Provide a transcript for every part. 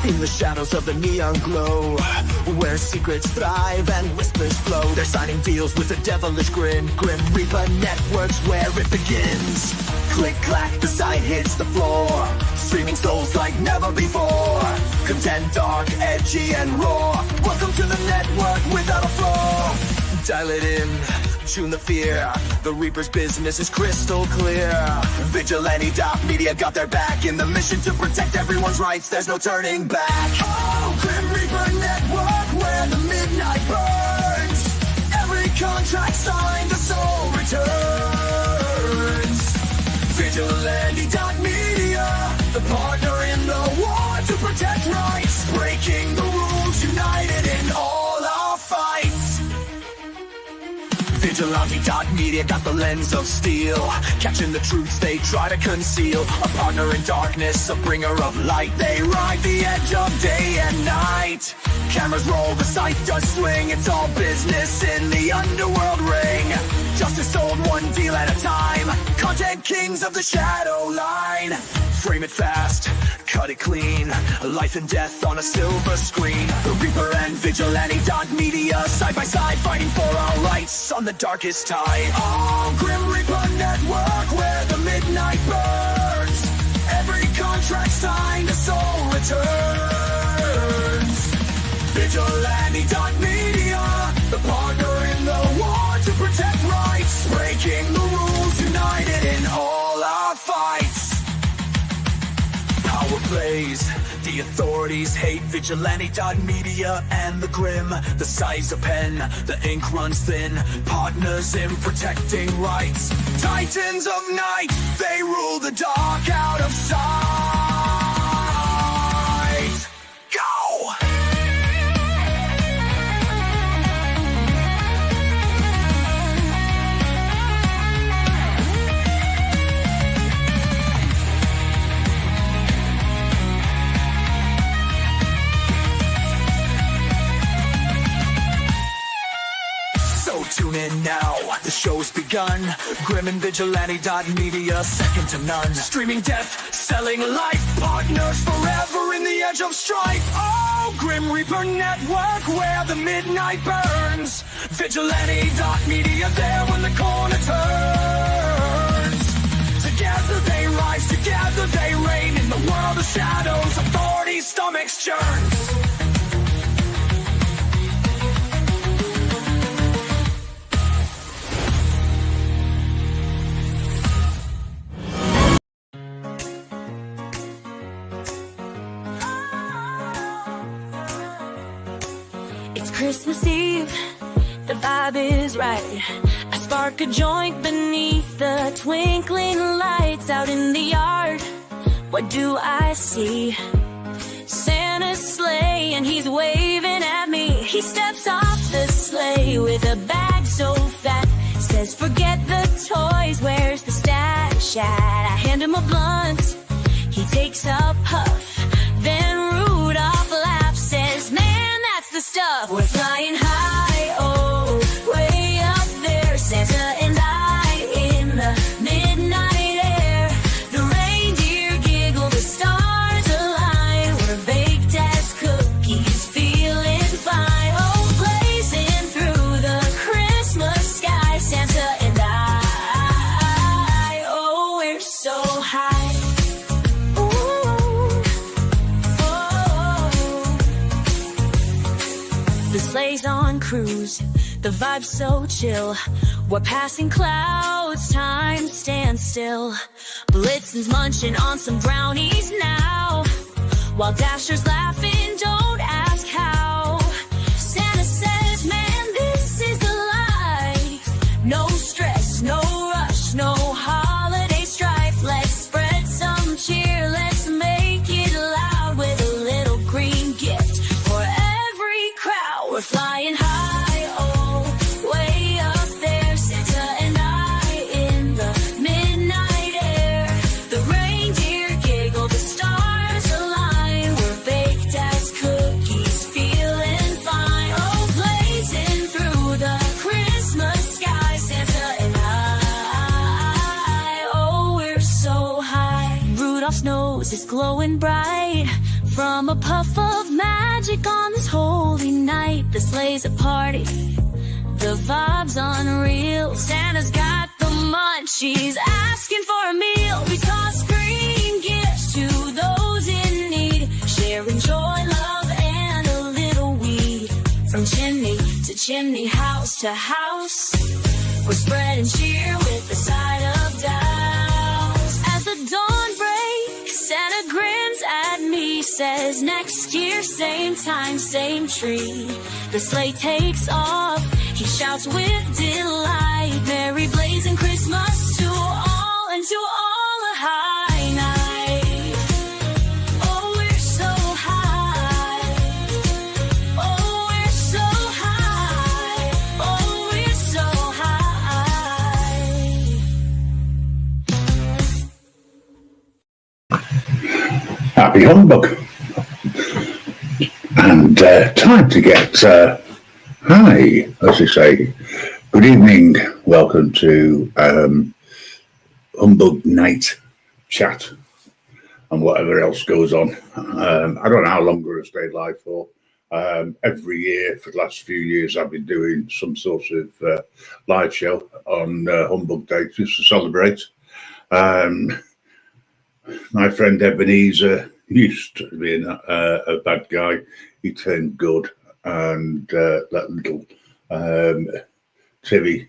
In the shadows of the neon glow, where secrets thrive and whispers flow, they're signing deals with a devilish grin. Grim Reaper Networks, where it begins. Click clack, the site hits the floor, streaming souls like never before. Content dark, edgy and raw. Welcome to the network without a flaw. Dial it in, tune the fear. The Reaper's business is crystal clear. Vigilante.media got their back in the mission to protect everyone's rights. There's no turning back. Oh, Grim Reaper Network, where the midnight burns. Every contract signed, the soul returns. Vigilante.media, the partner in the war to protect rights. Breaking the rules, united in all our fights. Vigilante.media got the lens of steel, catching the truths they try to conceal. A partner in darkness, a bringer of light. They ride the edge of day and night. Cameras roll, the sight does swing. It's all business in the underworld ring. Justice sold, one deal at a time. Content kings of the shadow line. Frame it fast, cut it clean. Life and death on a silver screen. The Reaper and Vigilante.media, side by side, fighting for our rights on the darkest tide. Oh, Grim Reaper Network, where the midnight burns. Every contract signed, a soul returns. Vigilante.media, the partner in the war to protect rights. Breaking the rules, united in all our fights. Power plays, the authorities hate Vigilante.media and the grim. The size of pen, the ink runs thin. Partners in protecting rights. Titans of night, they rule the dark out of sight. Go! Tune in now, the show's begun. Grim and Vigilante.media, second to none. Streaming death, selling life. Partners forever in the edge of strife. Oh, Grim Reaper Network, where the midnight burns. Vigilante.media, there when the corner turns. Together they rise, together they reign. In the world of shadows, authority's stomachs churns. Christmas Eve, the vibe is right. I spark a joint beneath the twinkling lights. Out in the yard, what do I see? Santa's sleigh and he's waving at me. He steps off the sleigh with a bag so fat. Says forget the toys, where's the stash at? I hand him a blunt, he takes a puff. Then Rudolph laughs, says man, that's the stuff. We're flying high, oh, way up there. Santa and I in the midnight air. The reindeer giggle, the stars align. We're baked as cookies, feeling fine. Oh, blazing through the Christmas sky. Santa and I, oh, we're so high. The sleigh's on cruise, the vibe's so chill. We're passing clouds, time stands still. Blitzen's munching on some brownies now, while Dasher's laughing, don't ask how. Santa says, man, this is the life. No stress, no rush, no holiday strife. Let's spread some cheer, let's make it loud with a little green gift for every crowd. We're flying high, oh, way up there. Santa and I in the midnight air. The reindeer giggle, the stars align. We're baked as cookies, feeling fine. Oh, blazing through the Christmas sky. Santa and I, oh, we're so high. Rudolph's nose is glowing bright. From a puff of magic on this holy night, the sleigh's a party, the vibe's unreal. Santa's got the munchies, asking for a meal. We toss green gifts to those in need, sharing joy, love, and a little weed. From chimney to chimney, house to house, we're spreading cheer with a side of douse. As the dawn breaks, Santa grins at me, says next year, same time, same tree. The sleigh takes off, he shouts with delight, merry blazing Christmas to all, and to all a high night. Oh, we're so high. Oh, we're so high. Oh, we're so high. Happy Humbug. And time to get hi, as they say. Good evening. Welcome to Humbug Night Chat and whatever else goes on. I don't know how long we're going to stay live for. Every year for the last few years, I've been doing some sort of live show on Humbug Day just to celebrate. My friend Ebenezer used to be a bad guy. He turned good and let little Timmy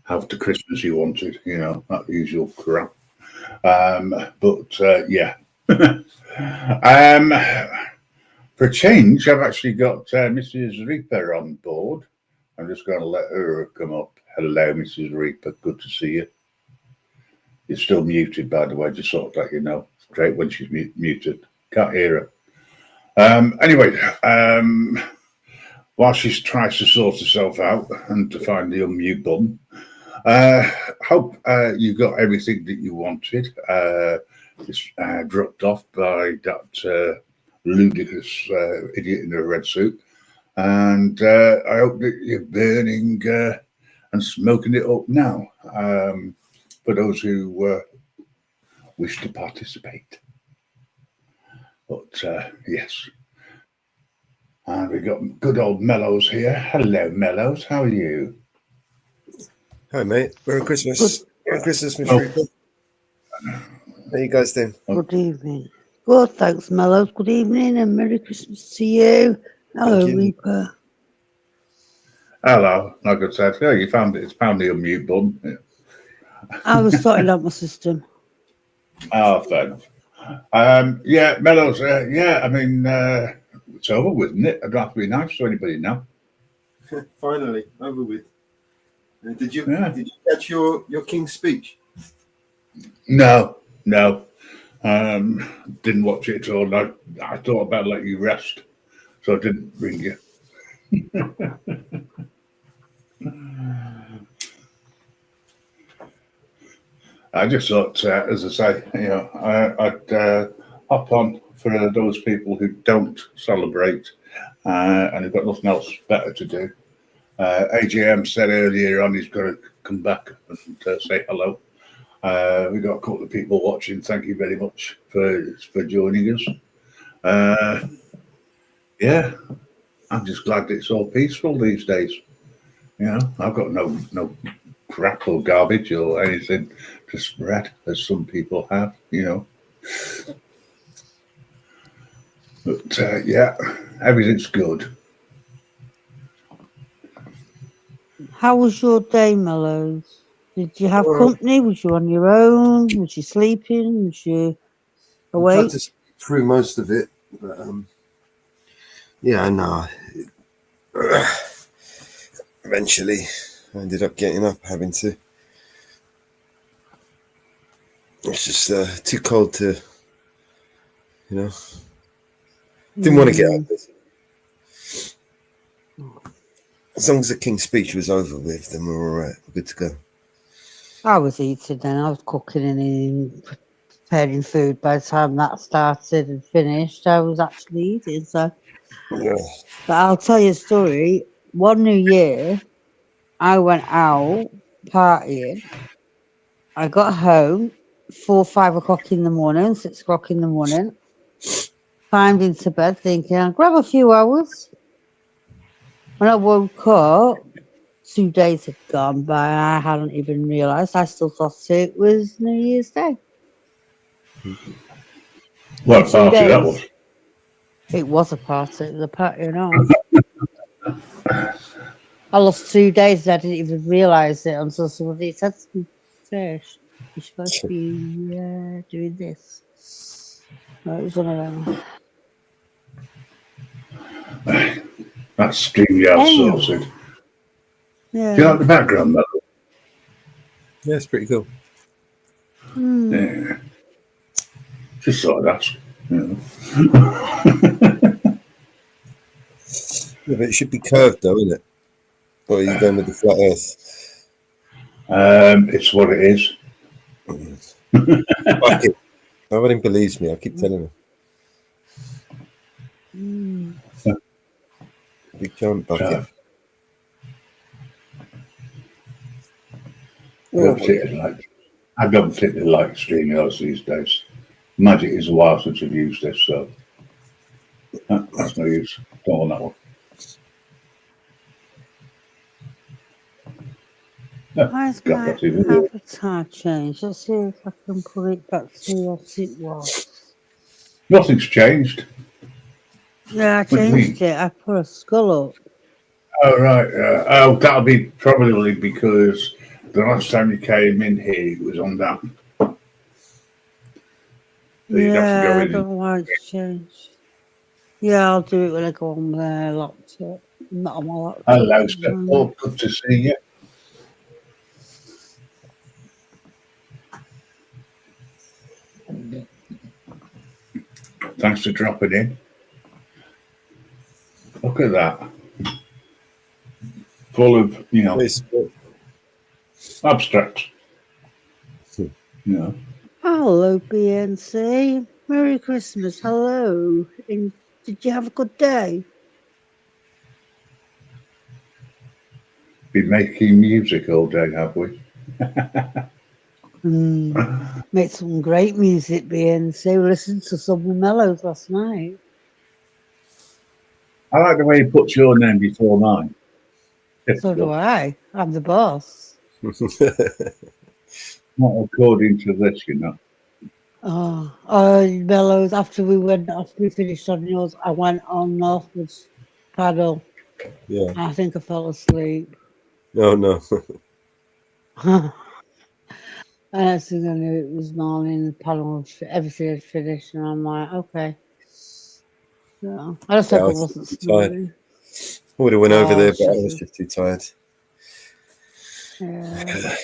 have the Christmas he wanted, you know, that usual crap. Yeah. For a change, I've actually got Mrs. Reaper on board. I'm just going to let her come up. Hello, Mrs. Reaper. Good to see you. You're still muted, by the way, just sort of let you know. It's great when she's muted. Can't hear her. Anyway, while she tries to sort herself out and to find the unmute button, hope you got everything that you wanted. It's dropped off by that ludicrous idiot in a red suit. And I hope that you're burning and smoking it up now. For those who wish to participate. But yes. And we've got good old Mellows here. Hello, Mellows. How are you? Hi, mate. Merry Christmas. Merry Christmas, Miss Reaper. How you guys doing? Good evening. Good, thanks, Mellows. Good evening and Merry Christmas to you. Hello, Reaper. Hello. Like I said, yeah, you found it. It's found the unmute button. Yeah. I was sorting out my system. Oh, fair enough. Yeah, Mellows. Yeah, I mean, it's over with, isn't it? I don't have to be nice to anybody now. Finally, over with. Did you catch your King's speech? No. Didn't watch it at all. I thought about letting you rest, so I didn't ring you. I just thought, as I say, you know, I'd hop on for those people who don't celebrate and have got nothing else better to do. AJM said earlier on he's got to come back and say hello. We got a couple of people watching. Thank you very much for joining us. Yeah, I'm just glad it's all peaceful these days. You know, I've got no crap or garbage or anything to spread as some people have, you know. But yeah, everything's good. How was your day, Mellows? Did you have company? Was you on your own? Was you sleeping? Was you awake? I tried to sleep through most of it, but yeah, no. Eventually, I ended up getting up, having to. It's just too cold to, you know. Didn't want to get up. As long as the King's speech was over with, then we're all right. We're good to go. I was eating then. I was cooking and preparing food. By the time that started and finished, I was actually eating. So, Yeah. but I'll tell you a story. One New Year, I went out partying. I got home 4 or 5 o'clock in the morning, 6 o'clock in the morning. climbed into bed thinking I'll grab a few hours. When I woke up, 2 days had gone by and I hadn't even realised. I still thought it was New Year's Day. What a Two party that was. days. It was a party. It was a party and all. I lost 2 days and I didn't even realise it until somebody said to me, Trish, you're supposed to be doing this. No, it was one of them. That's StreamYard Anyway, sorted. yeah. Do you like the background, though? Yeah, it's pretty cool. Yeah. Just thought I'd ask. You Yeah, but it should be curved though, isn't it? Or are you going with the flat earth? It's what it is. Fuck it. Nobody believes me. I keep telling them. Big giant bucket. I don't particularly like StreamYards these days. Magic is a while since I've used this, so that's no use. Don't want that one. Why's God, my that's even weird. avatar changed? Let's see if I can put it back to what it was. Nothing's changed. Yeah, I What do you changed mean? it. I put a skull up. Oh, right. Oh, that'll be probably because the last time you came in here, it was on that. So you'd have to go Yeah, I in. don't know why it's changed. Yeah, I'll do it when I go on my laptop. Not on my laptop. Hello, Steph. Oh, good to see you. Thanks for dropping in. Look at that. Full of, abstract. Hello, BNC. Merry Christmas. Hello. And did you have a good day? Been making music all day, have we? Made some great music, BNC. We listened to some mellows last night. I like the way he puts your name before mine. So do I. I'm the boss. Not according to this, Oh, mellows. After we finished on yours, I went on Northwoods paddle. Yeah. I think I fell asleep. No. And next thing I knew, it was morning. The paddle, everything had finished, and I'm like, okay. So I just hope I I was wasn't too tired. snoring. I would have went over Oh, there, but I was just too tired. Yeah.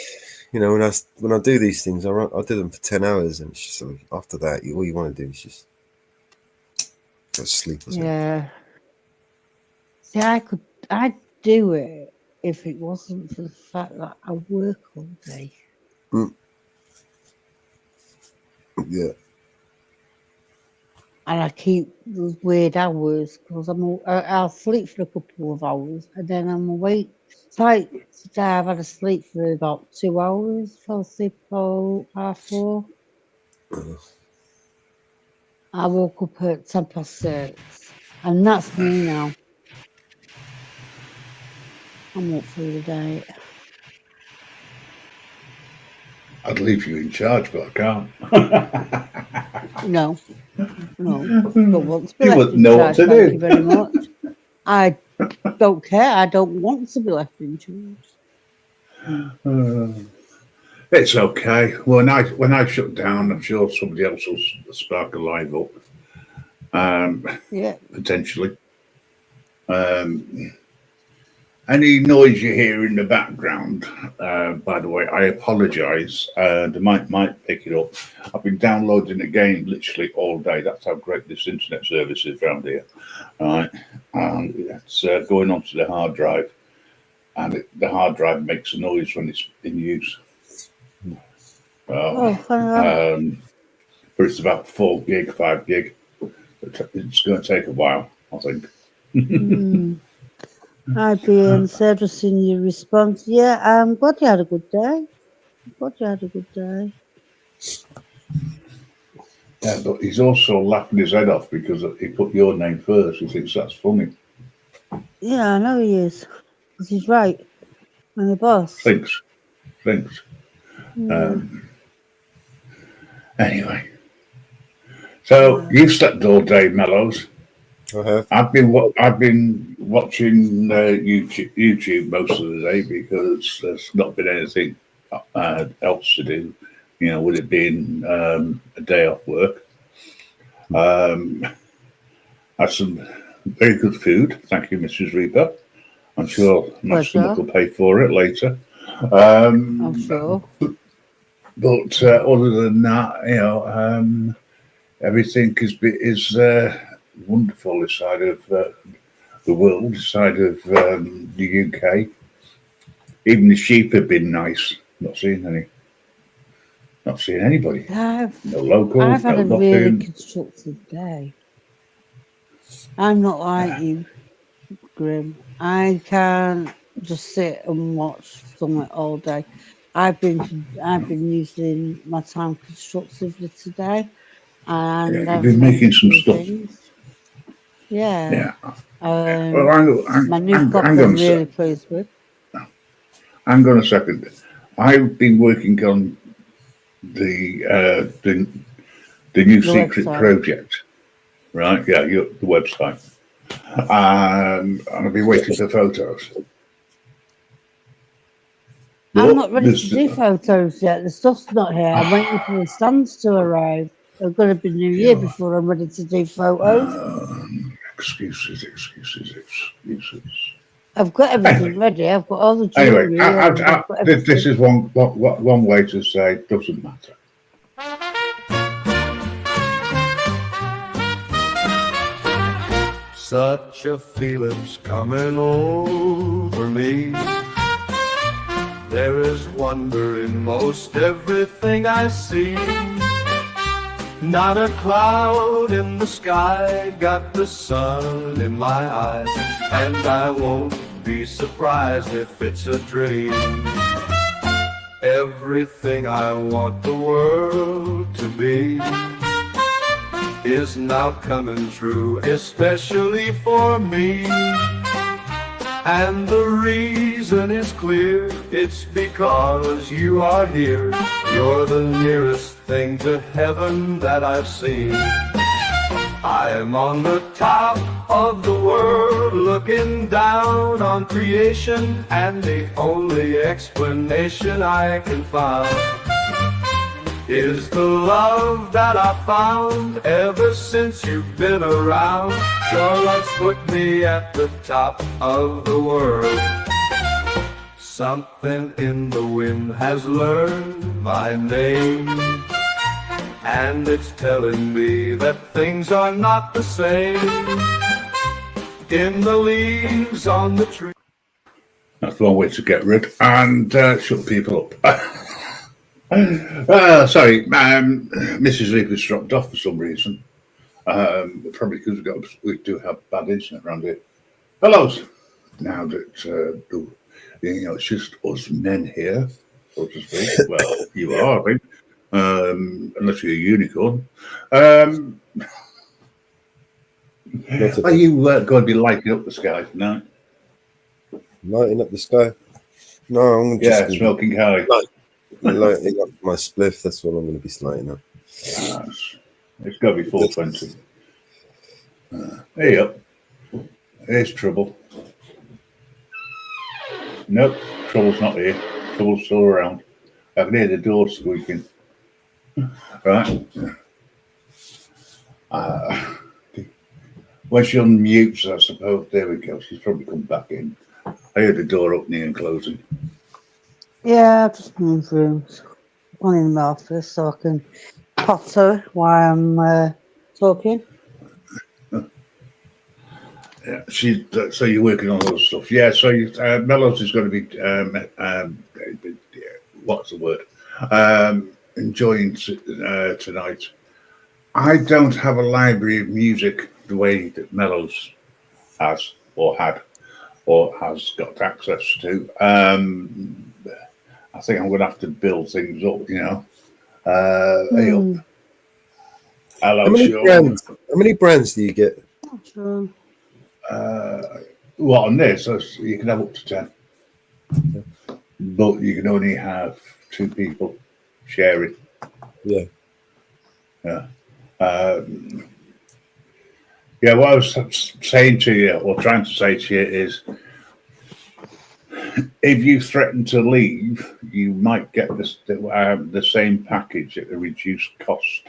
When I do these things, I do them for 10 hours, and it's just like, after that, all you want to do is just go to sleep or something. Yeah. See, I'd do it if it wasn't for the fact that I work all day. Yeah. And I keep those weird hours because I'll sleep for a couple of hours and then I'm awake. It's like today I've had to sleep for about 2 hours. Fell asleep about 4:30. I woke up at 6:10, and that's me now. I'm up for the day. I'd leave you in charge, but I can't. No, don't want to be You left wouldn't in know what charge. to Thank do. you very much. I don't care. I don't want to be left in charge. It's okay. When I shut down, I'm sure somebody else will spark a live up. Yeah. Potentially. Any noise you hear in the background, by the way, I apologise. They might pick it up. I've been downloading the game literally all day. That's how great this internet service is around here. Right, and it's going onto the hard drive, and the hard drive makes a noise when it's in use. But it's about 4 gig, 5 gig. It's going to take a while, I think. Hi, BNC. Just seen your response. Yeah, I'm glad you had a good day. Yeah, but he's also laughing his head off because he put your name first. He thinks that's funny. Yeah, I know he is. 'Cause he's right. I'm the boss. Thinks. Yeah. Anyway, so Yeah. you've slept all day, Mellows. I have. I've been watching YouTube most of the day because there's not been anything else to do. You know, with it being a day off work. Had some very good food. Thank you, Mrs. Reaper. I'm sure my stomach Pleasure. will pay for it later. I'm sure. But other than that, you know, everything is wonderful this side of the world, this side of the UK. Even the sheep have been nice. Not seeing any. Not seeing anybody. No I've locals, had no a really nothing. constructive day. I'm not like you, Grim. I can't just sit and watch something all day. I've been using my time constructively today, Yeah, and you've I've been made making a some few stuff. things. Yeah. Yeah. Well, My new copy hang I'm on, really pleased with. hang on a second. I've been working on the uh, the, the new The secret website. project, right? Yeah, the website. I'll be waiting for photos. I'm But not ready to there's do photos yet. The stuff's not here. I'm waiting for the stands to arrive. It's going to be New you Year know, before I'm ready to do photos. excuses. I've got everything Anyway, ready. I've got all the anyway, jewellery and I've got this everything. is one way to say it doesn't matter. Such a feeling's coming over me. There is wonder in most everything I see. Not a cloud in the sky, got the sun in my eyes, and I won't be surprised if it's a dream. Everything I want the world to be is now coming true, especially for me. And the reason is clear, it's because you are here. You're the nearest thing to heaven that I've seen. I am on the top of the world, looking down on creation, and the only explanation I can find is the love that I found ever since you've been around. Your love's put me at the top of the world. Something in the wind has learned my name, and it's telling me that things are not the same. In the leaves on the tree. That's one way to get rid and shut people up. Sorry, Mrs. Reaper's dropped off for some reason. Probably because we do have bad internet around here. Fellows, now that you know it's just us men here, so to speak. Well, you are, I think, unless you're a unicorn. Not Are today. you going to be lighting up the sky tonight? Lighting up the sky. No, I'm just Yeah, going to smoking high. be lighting up my spliff. That's what I'm going to be lighting up. It's got to be 420. There you go. Here's trouble. Nope, trouble's not here. Trouble's still around. I can hear the door squeaking. Right. When she unmutes, I suppose. There we go. She's probably come back in. I heard the door opening and closing. Yeah, I've just moved rooms. One in my office so I can potter while I'm talking. Yeah, so you're working on other stuff. Yeah, so Mellows is going to be what's the word? Enjoying tonight. I don't have a library of music the way that Mellows has or had or has got access to. I think I'm going to have to build things up. You know, hey up. Hello, Sean. How many brands do you get? Sure. What on this? You can have up to 10, but you can only have 2 people sharing. Yeah. Yeah. Yeah, what I was saying to you, or trying to say to you, is if you threaten to leave, you might get the same package at a reduced cost.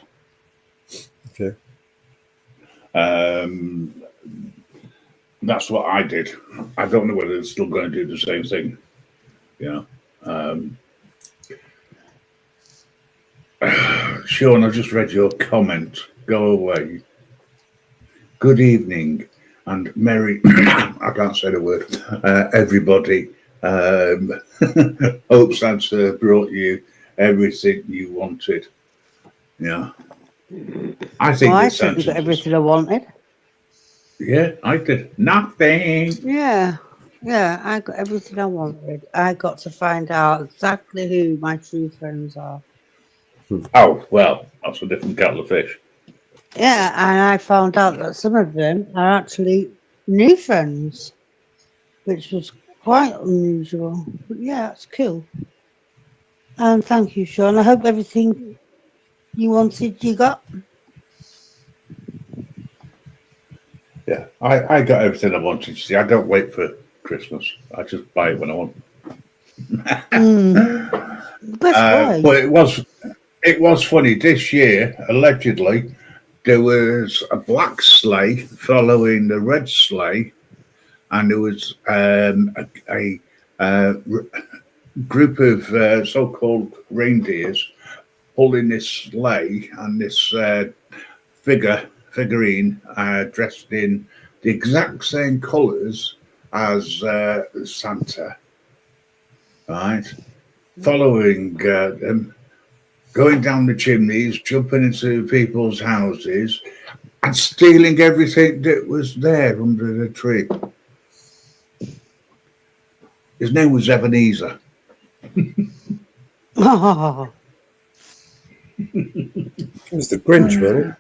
Okay. That's what I did. I don't know whether it's still going to do the same thing. Yeah. Sean, I just read your comment. Go away. Good evening and merry. I can't say the word. Everybody. Hope Santa brought you everything you wanted. Yeah. I think I that certainly got Santa's. everything I wanted. Yeah, I did. Nothing. Yeah. Yeah, I got everything I wanted. I got to find out exactly who my true friends are. Oh, well, that's a different kettle of fish. Yeah, and I found out that some of them are actually new friends, which was quite unusual. But yeah, it's cool. And thank you, Sean. I hope everything you wanted you got. Yeah, I got everything I wanted to see. I don't wait for Christmas. I just buy it when I want. Best way. But it was funny this year. Allegedly, there was a black sleigh following the red sleigh, and there was a group of so-called reindeers pulling this sleigh, and this figurine dressed in the exact same colours as Santa, right? Following them, going down the chimneys, jumping into people's houses, and stealing everything that was there under the tree. His name was Ebenezer. Oh, It was the Grinch, wasn't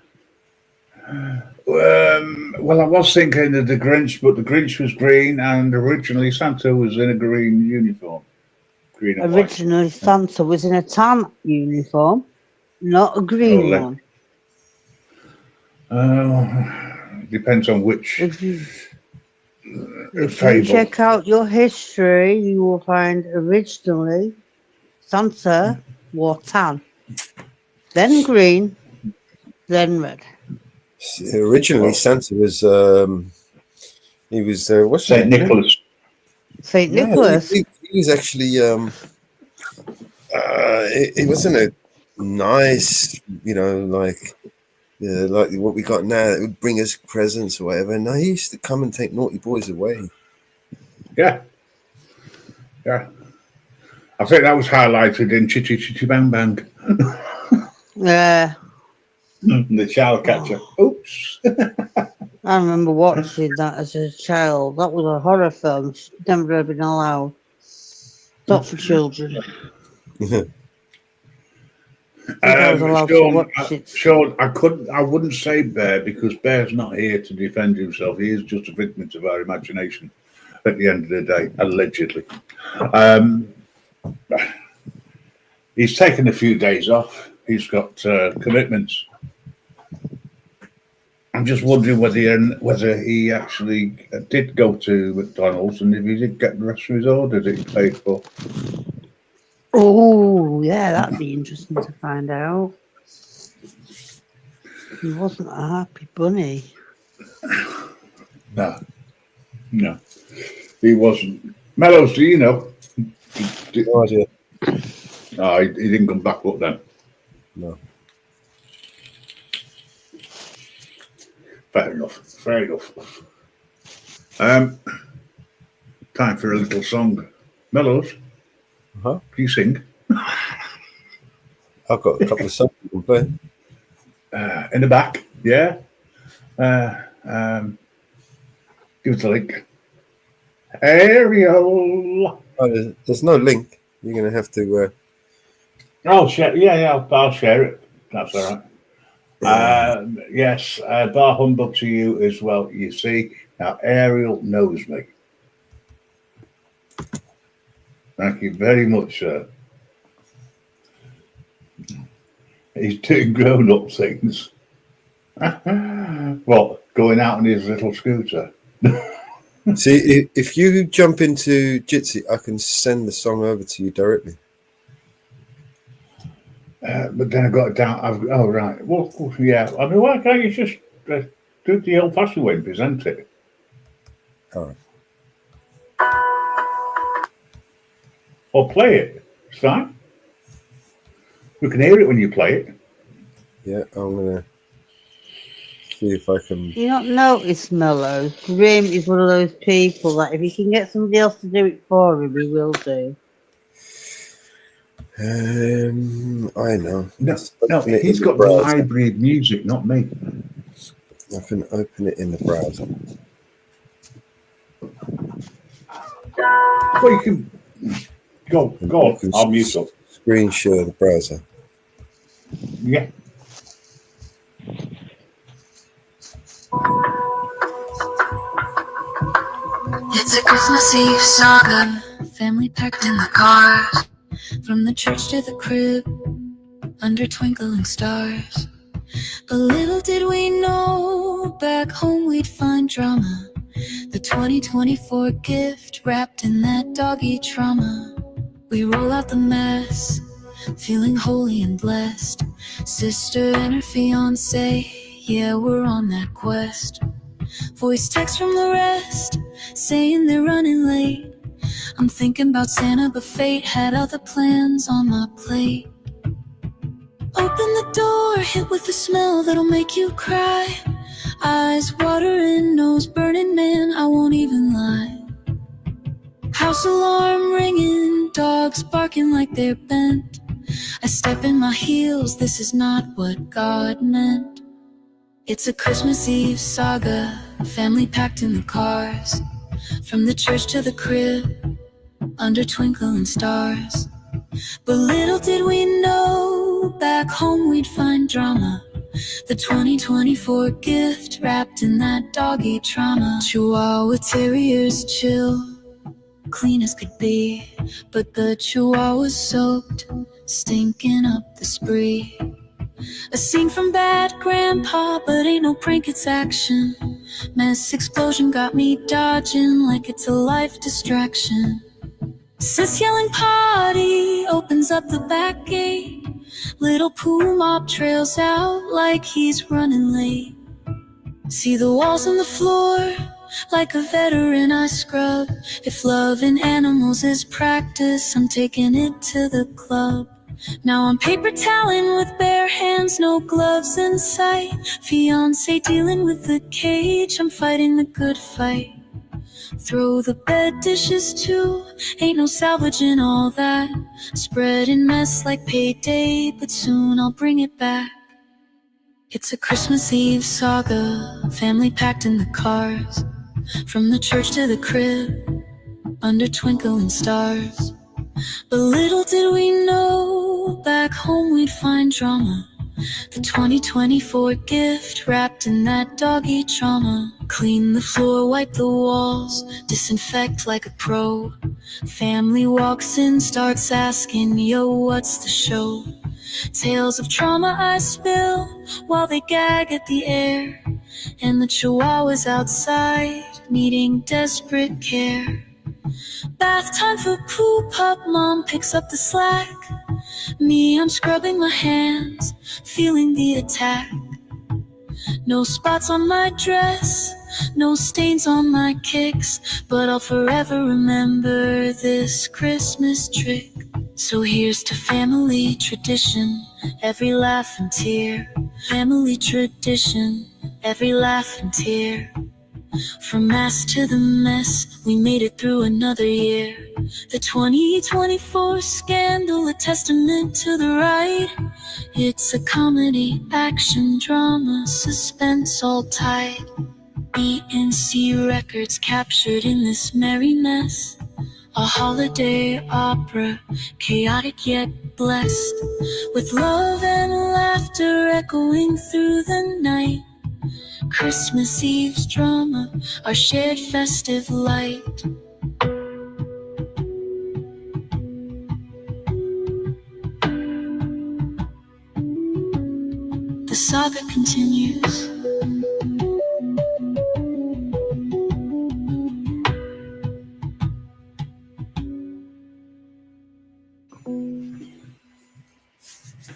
Well, I was thinking of the Grinch, but the Grinch was green, and originally Santa was in a green uniform, green and white. originally Santa was in a tan uniform, not a Oh, green one. depends on which If you fable. check out your history, you will find originally Santa wore tan, then green, then red. it? Originally, Well, Santa was he was what's his Saint name? Nicholas. Saint No, Nicholas. he was actually it wasn't a nice, like what we got now that would bring us presents or whatever. No, he used to come and take naughty boys away. Yeah, yeah. I think that was highlighted in Chitty Chitty Bang Bang. Yeah. The child catcher. Oops. I remember watching that as a child. That was a horror film. Should never have been allowed. Not for children. I think I was allowed to watch it. Sean, I wouldn't say Bear because Bear's not here to defend himself. He is just a victim of our imagination. At the end of the day, allegedly, he's taken a few days off. He's got commitments. I'm just wondering whether he actually did go to McDonald's and if he did get the rest of his order that he paid for. Oh, yeah, that'd be interesting to find out. He wasn't a happy bunny. No, he wasn't. Mellows, do you know? No idea. No, he didn't come back up then. No. Fair enough. Time for a little song. Mellows, Uh-huh. can you sing? I've got a couple of songs you can play. In the back, yeah. Give us a link. Ariel. Oh, there's no link. You're gonna have to. Oh, share. Yeah, I'll share it. That's all right. Yes, bar humbug to you as well. You see, now Ariel knows me. Thank you very much, sir. He's doing grown up things. Well, going out on his little scooter. See, if you jump into Jitsi, I can send the song over to you directly. But then I got it down. Oh, right. Well, yeah. I mean, why can't you just do the old fashioned way and present it? All right. Or play it. It's fine. We can hear it when you play it. Yeah, I'm gonna see if I can. You not notice, Mello? Grim is one of those people that if he can get somebody else to do it for him, he will do. I know. No, he's got the library of music, not me. I can open it in the browser. Well, you can go on. I'll mute up. Screen share the browser. Yeah. It's a Christmas Eve saga, family packed in the cars, from the church to the crib, under twinkling stars. But little did we know, back home we'd find drama, the 2024 gift wrapped in that doggy trauma. We roll out the mess, feeling holy and blessed, sister and her fiance, yeah, we're on that quest. Voice text from the rest, saying they're running late. I'm thinking about Santa, but fate had other plans on my plate. Open the door, hit with the smell that'll make you cry. Eyes watering, nose burning, man, I won't even lie. House alarm ringing, dogs barking like they're bent. I step in my heels, this is not what God meant. It's a Christmas Eve saga, family packed in the cars, from the church to the crib, under twinkling stars. But little did we know, back home we'd find drama, the 2024 gift wrapped in that doggy trauma. Chihuahua terriers chill, clean as could be, but the Chihuahua's soaked, stinking up the spree. A scene from Bad Grandpa, but ain't no prank, it's action. Mass explosion got me dodging like it's a life distraction. Sis yelling potty opens up the back gate. Little poo mop trails out like he's running late. See the walls and the floor, like a veteran I scrub. If loving animals is practice, I'm taking it to the club. Now I'm paper toweling with bare hands, no gloves in sight. Fiance dealing with the cage, I'm fighting the good fight. Throw the bed dishes too, ain't no salvaging all that. Spreading mess like payday, but soon I'll bring it back. It's a Christmas Eve saga, family packed in the cars, from the church to the crib, under twinkling stars. But little did we know, back home we'd find drama, the 2024 gift wrapped in that doggy trauma. Clean the floor, wipe the walls, disinfect like a pro. Family walks in, starts asking, yo, what's the show? Tales of trauma I spill while they gag at the air, and the Chihuahuas outside needing desperate care. Bath time for poop up, mom picks up the slack. Me, I'm scrubbing my hands, feeling the attack. No spots on my dress, no stains on my kicks, but I'll forever remember this Christmas trick. So here's to family tradition, every laugh and tear. Family tradition, every laugh and tear. From mass to the mess, we made it through another year. The 2024 scandal, a testament to the right. It's a comedy, action, drama, suspense all tight. ENC records captured in this merry mess. A holiday opera, chaotic yet blessed, with love and laughter echoing through the night. Christmas Eve's drama, our shared festive light. The saga continues.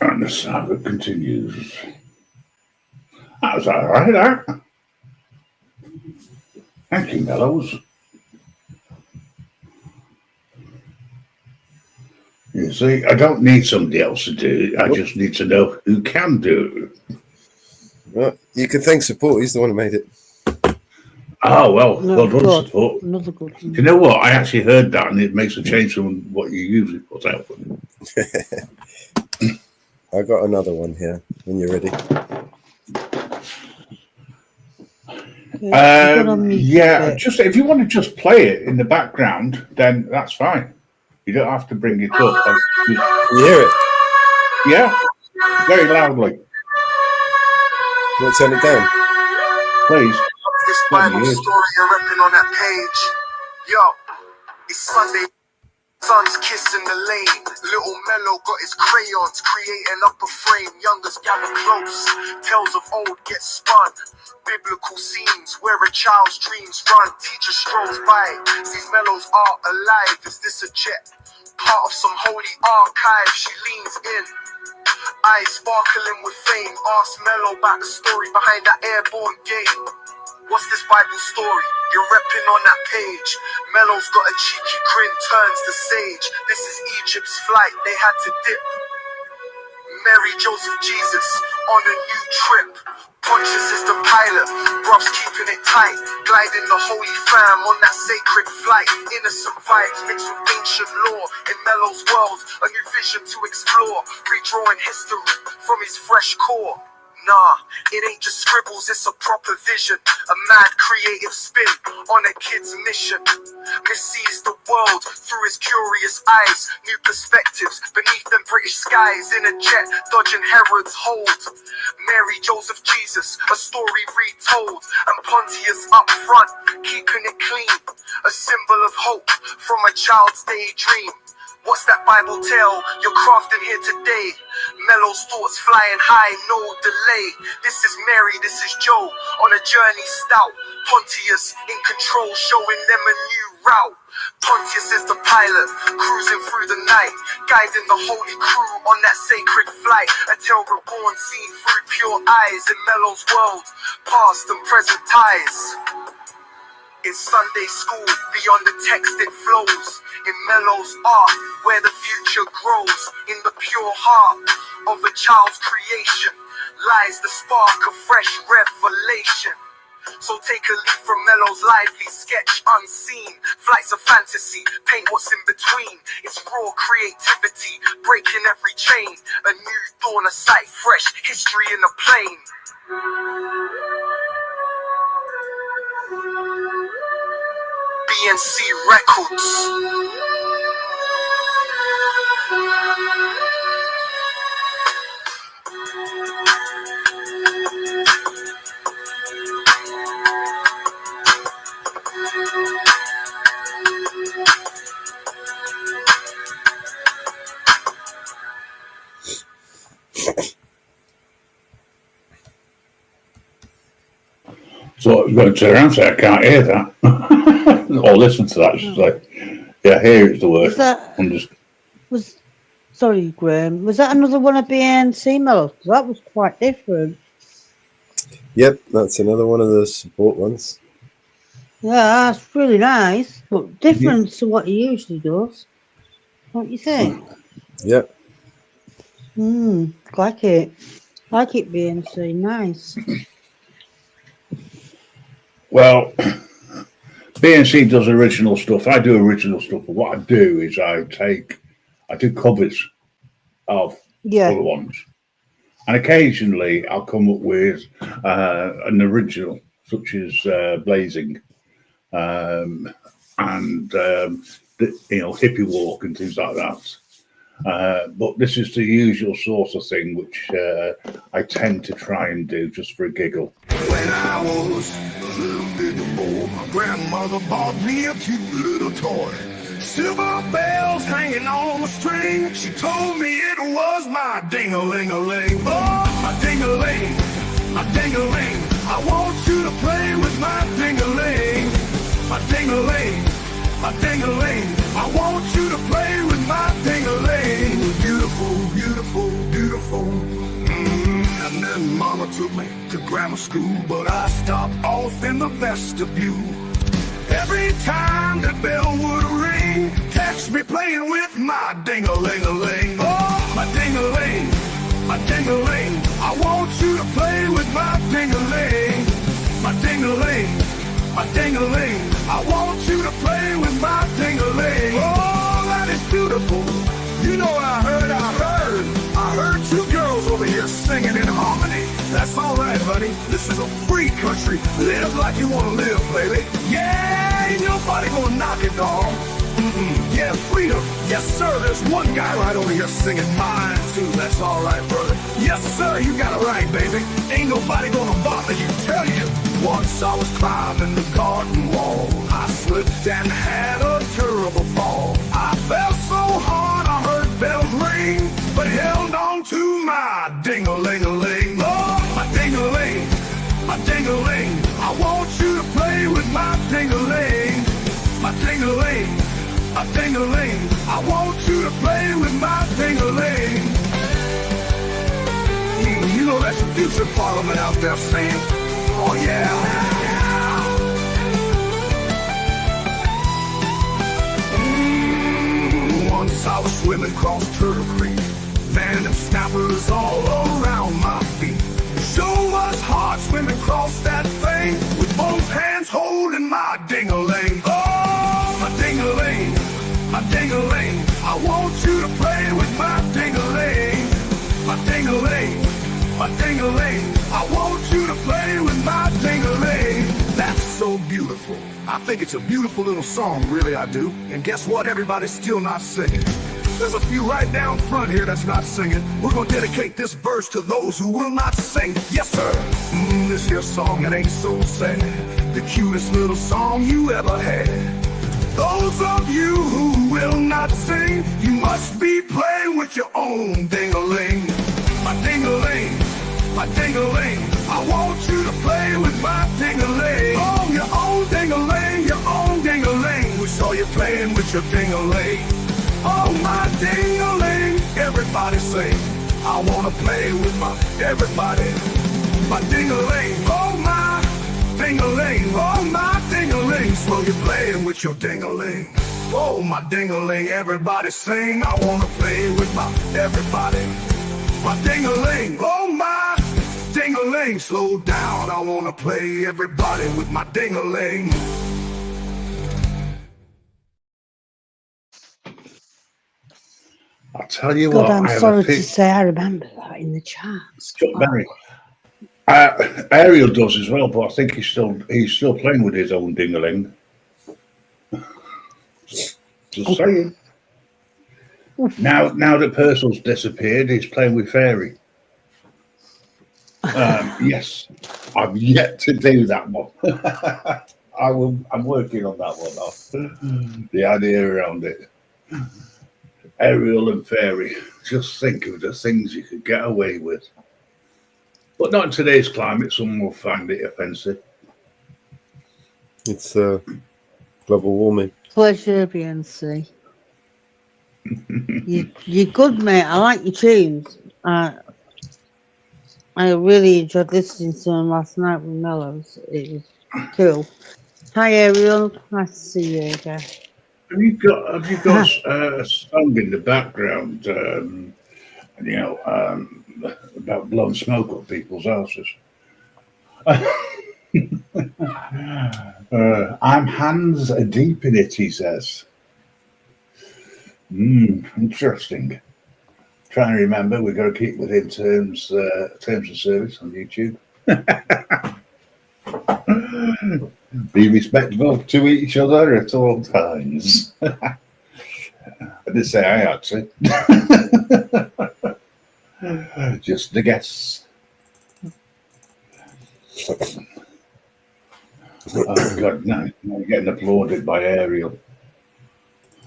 And the saga continues. That was all right, that. Thank you, Mellows. You see, I don't need somebody else to do it. I just need to know who can do it. Well, you can thank Support. He's the one who made it. Oh, well, No, well done, good. Support. Another good one. You know what? I actually heard that, and it makes a change from what you usually put out. I got another one here when you're ready. Yeah, just if you want to just play it in the background, then that's fine. You don't have to bring it up. Can you hear it? Yeah, very loudly. You want to turn it down? Please. This Bible story you're repping on that page. Yo, it's Sunday. Sun's kissing the lane. Little Mellow got his crayons, creating up a frame. Youngers gather close. Tales of old get spun. Biblical scenes where a child's dreams run. Teacher strolls by. Sees Mellow's art alive. Is this a jet? Part of some holy archive. She leans in. Eyes sparkling with fame. Ask Mellow about the story behind that airborne game. What's this Bible story? You're repping on that page. Mellow's got a cheeky grin, turns to sage. This is Egypt's flight, they had to dip. Mary, Joseph, Jesus on a new trip. Pontius is the pilot, bruh's keeping it tight. Gliding the holy fam on that sacred flight. Innocent vibes mixed with ancient lore. In Mellow's world, a new vision to explore. Redrawing history from his fresh core. Nah, it ain't just scribbles, it's a proper vision. A mad creative spin on a kid's mission. Sees the world through his curious eyes. New perspectives beneath them British skies. In a jet, dodging Herod's hold. Mary, Joseph, Jesus, a story retold. And Pontius up front, keeping it clean. A symbol of hope from a child's daydream. What's that Bible tale you're crafting here today? Mellow's thoughts flying high, no delay. This is Mary, this is Joe, on a journey stout. Pontius in control, showing them a new route. Pontius is the pilot, cruising through the night, guiding the holy crew on that sacred flight. A tale reborn, seen through pure eyes in Mellow's world, past and present ties. In Sunday school, beyond the text it flows. In Mellow's art, where the future grows. In the pure heart of a child's creation lies the spark of fresh revelation. So take a leaf from Mellow's lively sketch unseen. Flights of fantasy, paint what's in between. It's raw creativity, breaking every chain. A new dawn, a sight fresh, history in a plane. BNC Records. So you're going to turn around and say, I can't hear that. Or listen to that. She's like, yeah, here is the word. Sorry, Graham. Was that another one of BNC Mellows? That was quite different. Yep, that's another one of the Support ones. Yeah, that's really nice, but different to what he usually does. What do you think? Yep. Like it. Like it, BNC. Nice. Well, BNC does original stuff. I do original stuff, but what I do is I do covers of other ones. And occasionally I'll come up with an original, such as Blazing. And hippie walk and things like that. But this is the usual sort of thing which I tend to try and do just for a giggle. When I was a little bitty boy, my grandmother bought me a cute little toy. Silver bells hanging on a string. She told me it was my ding-a-ling-a-ling. Oh, my ding-a-ling, my ding-a-ling. I want you to play with my ding-a-ling. My ding-a-ling, my ding-a-ling. I want you to play with my ding-a-ling. Beautiful, beautiful, beautiful. And then Mama took me to grammar school, but I stopped off in the vestibule. Every time the bell would ring, catch me playing with my ding-a-ling-a-ling. Oh, my ding-a-ling, my ding-a-ling. I want you to play with my ding-a-ling. My ding-a-ling, my ding-a-ling. I want you to play with my ding-a-ling. Oh, that is beautiful. You know what I heard? I heard two girls over here singing in harmony. That's all right, buddy. This is a free country. Live like you want to live, baby. Yeah, ain't nobody gonna knock it, dog. Yeah, freedom. Yes, sir. There's one guy right over here singing mine, too. That's all right, brother. Yes, sir. You got it right, baby. Ain't nobody gonna bother you. Tell you. Once I was climbing the garden wall. I slipped and had a terrible fall. I fell so hard I heard bells ring, but held on to my ding-a-ling-a-ling. Oh, my ding-a-ling, my ding-a-ling. I want you to play with my ding-a-ling. My ding-a-ling, my ding-a-ling. I want you to play with my ding-a-ling. You know that's the future parliament out there saying, oh yeah. Once I was swimming across Turtle Creek, land of snappers all around my feet. Sure was hard swimming across that thing with both hands holding my ding-a-ling. Oh, my ding-a-ling, my ding-a-ling. I want you to play with my ding-a-ling. My ding-a-ling, my ding-a-ling. I want you to play with my ding-a-ling. That's so beautiful. I think it's a beautiful little song, really I do. And guess what? Everybody's still not singing. There's a few right down front here that's not singing. We're gonna dedicate this verse to those who will not sing. Yes, sir. This here song, it ain't so sad. The cutest little song you ever had. Those of you who will not sing, you must be playing with your own ding-a-ling. My ding-a-ling, my ding-a-ling. I want you to play with my ding-a-ling. Oh, your own ding-a-ling, your own ding-a-ling. We saw you playing with your ding-a-ling. Oh, my ding-a-ling. Everybody sing. I wanna play with my everybody. My ding-a-ling. Oh, my ding-a-ling. Oh, my ding-a-ling. So you're playing with your ding-a-ling. Oh, my ding-a-ling. Everybody sing. I wanna play with my everybody. My ding-a-ling. Oh, my ding-a-ling. Slow down. I wanna play everybody with my ding-a-ling. I'll tell you God, what. I'm I have sorry a to say I remember that in the charts. Very. Ariel does as well, but I think he's still playing with his own ding-a-ling. Just saying. Now that Purcell's disappeared, he's playing with Fairy. Yes, I've yet to do that one. I'm working on that one. The idea around it. Ariel and Fairy. Just think of the things you could get away with. But not in today's climate. Someone will find it offensive. It's global warming. Pleasure, BNC. You're good, mate. I like your tunes. I really enjoyed listening to them last night with Mellows. It was cool. Hi, Ariel. Nice to see you again. Have you got a song in the background? About blowing smoke up people's houses. I'm hands deep in it, he says. Interesting. Trying to remember, we've got to keep within terms of service on YouTube. Be respectful to each other at all times. I did say I had to. Just a guess. Oh God, no! Now you're getting applauded by Ariel,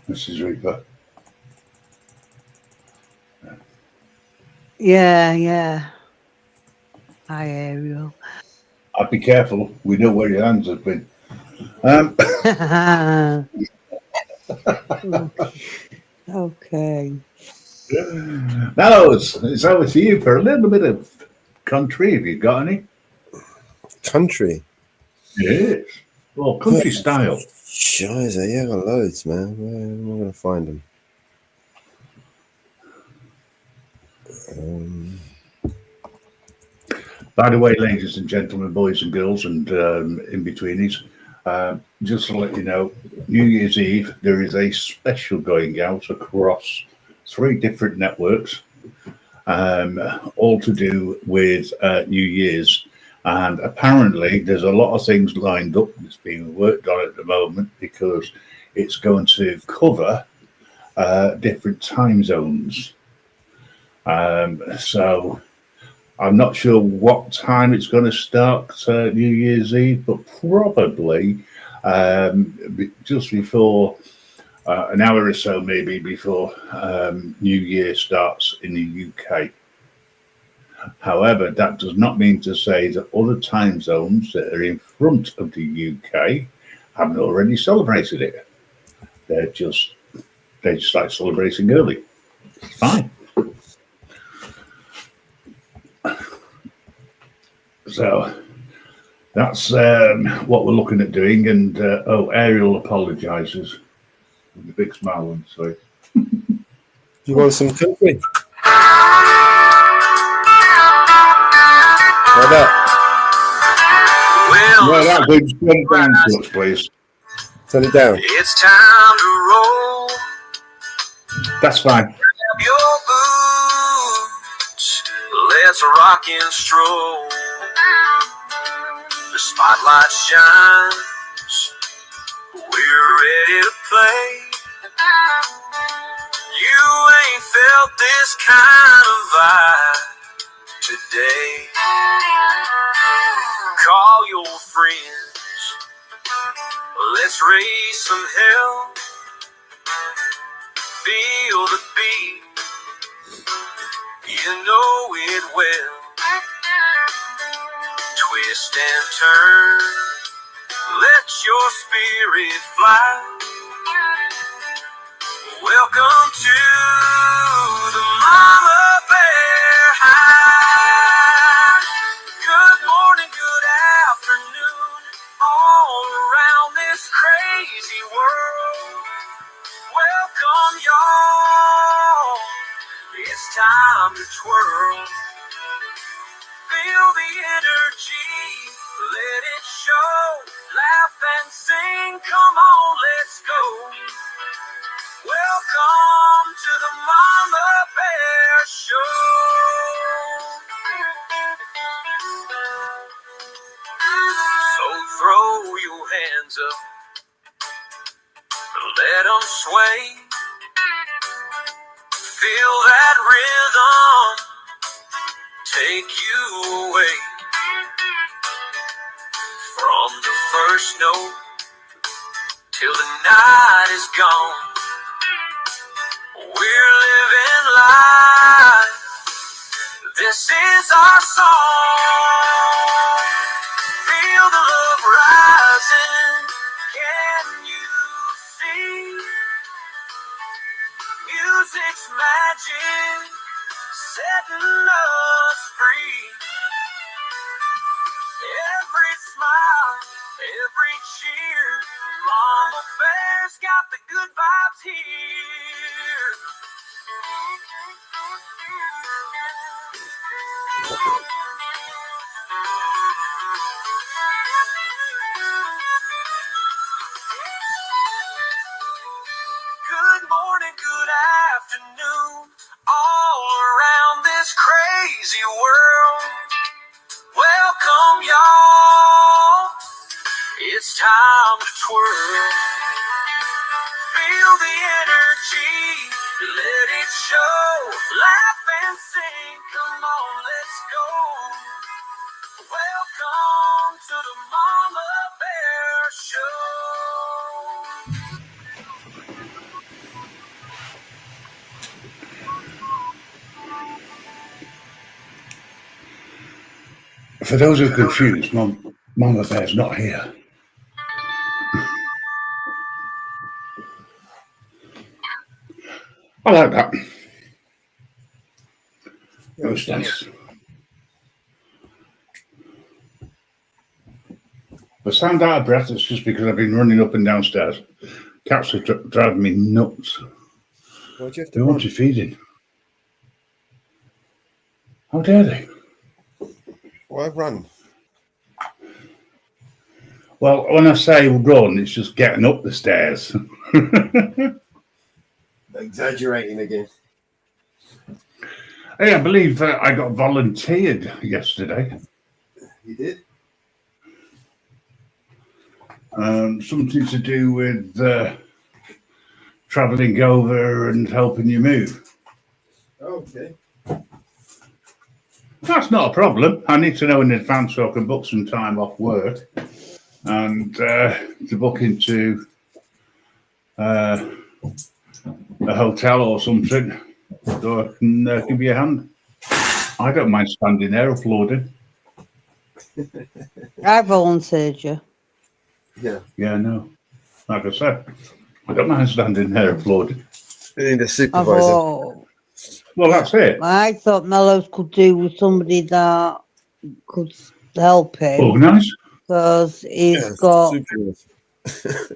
Mrs. Reaper. Yeah, yeah. Hi, Ariel. I'd be careful. We know where your hands have been. Um, Okay. now it's over to you for a little bit of country. Have you got any? Country. Yes. Well, Oh, country style. Shiza, yeah, I got loads, man. Where am I going to find them? By the way, ladies and gentlemen, boys and girls, and in betweenies, just to let you know, New Year's Eve there is a special going out across 3 different networks, all to do with New Year's. And apparently, there's a lot of things lined up that's being worked on at the moment because it's going to cover different time zones. So I'm not sure what time it's going to start New Year's Eve, but probably just before an hour or so, maybe before New Year starts in the UK. However, that does not mean to say that other time zones that are in front of the UK haven't already celebrated it. They just like celebrating early. It's fine. So that's what we're looking at doing. And Ariel apologises with a big smile on his face. You want some country? Like that? Well, No, that good. Turn it down to us, please. Turn it down. it's time to roll. That's fine. Grab your boots. Let's rock and stroll. The spotlight shines. We're ready to play. You ain't felt this kind of vibe today. Call your friends. Let's raise some hell. Feel the beat. You know it well. Twist and turn. Let your spirit fly. Welcome to the Mama Bear High. Good morning, good afternoon, all around this crazy world. Welcome, y'all. It's time to twirl. Feel the energy, let it show. Laugh and sing, come on, let's go. Welcome to the Mama Bear Show. So throw your hands up, let them sway. Feel that rhythm take you away. From the first note till the night is gone, we're living life. This is our song. Feel the love rising. Can you see? Music's magic, setting us free. Every smile, every cheer, Mama Bear's got the good vibes here. Good morning, good afternoon, all around this crazy world. Welcome, y'all. It's time to twirl. Feel Feel the energy, let it show. Laugh and sing, come on, let's go. Welcome to the Mama Bear Show. For those who are confused, Mama Bear's not here. I like that. That was nice. I sound out of breath. It's just because I've been running up and downstairs. Cats are driving me nuts. Why'd you have They to want you feeding. How dare they? Why run? Well, when I say run, it's just getting up the stairs. Exaggerating again. Hey, I believe I got volunteered yesterday. You did? Something to do with travelling over and helping you move. Okay. That's not a problem. I need to know in advance so I can book some time off work and to book into a hotel or something so I can give you a hand. I don't mind standing there applauding. I volunteered you. Yeah. Yeah, no. Like I said, I don't mind standing there applauding. You need a I supervisor. thought, Well, that's it. I thought Mellows could do with somebody that could help him Organise. because he's Yeah, got. supervisor.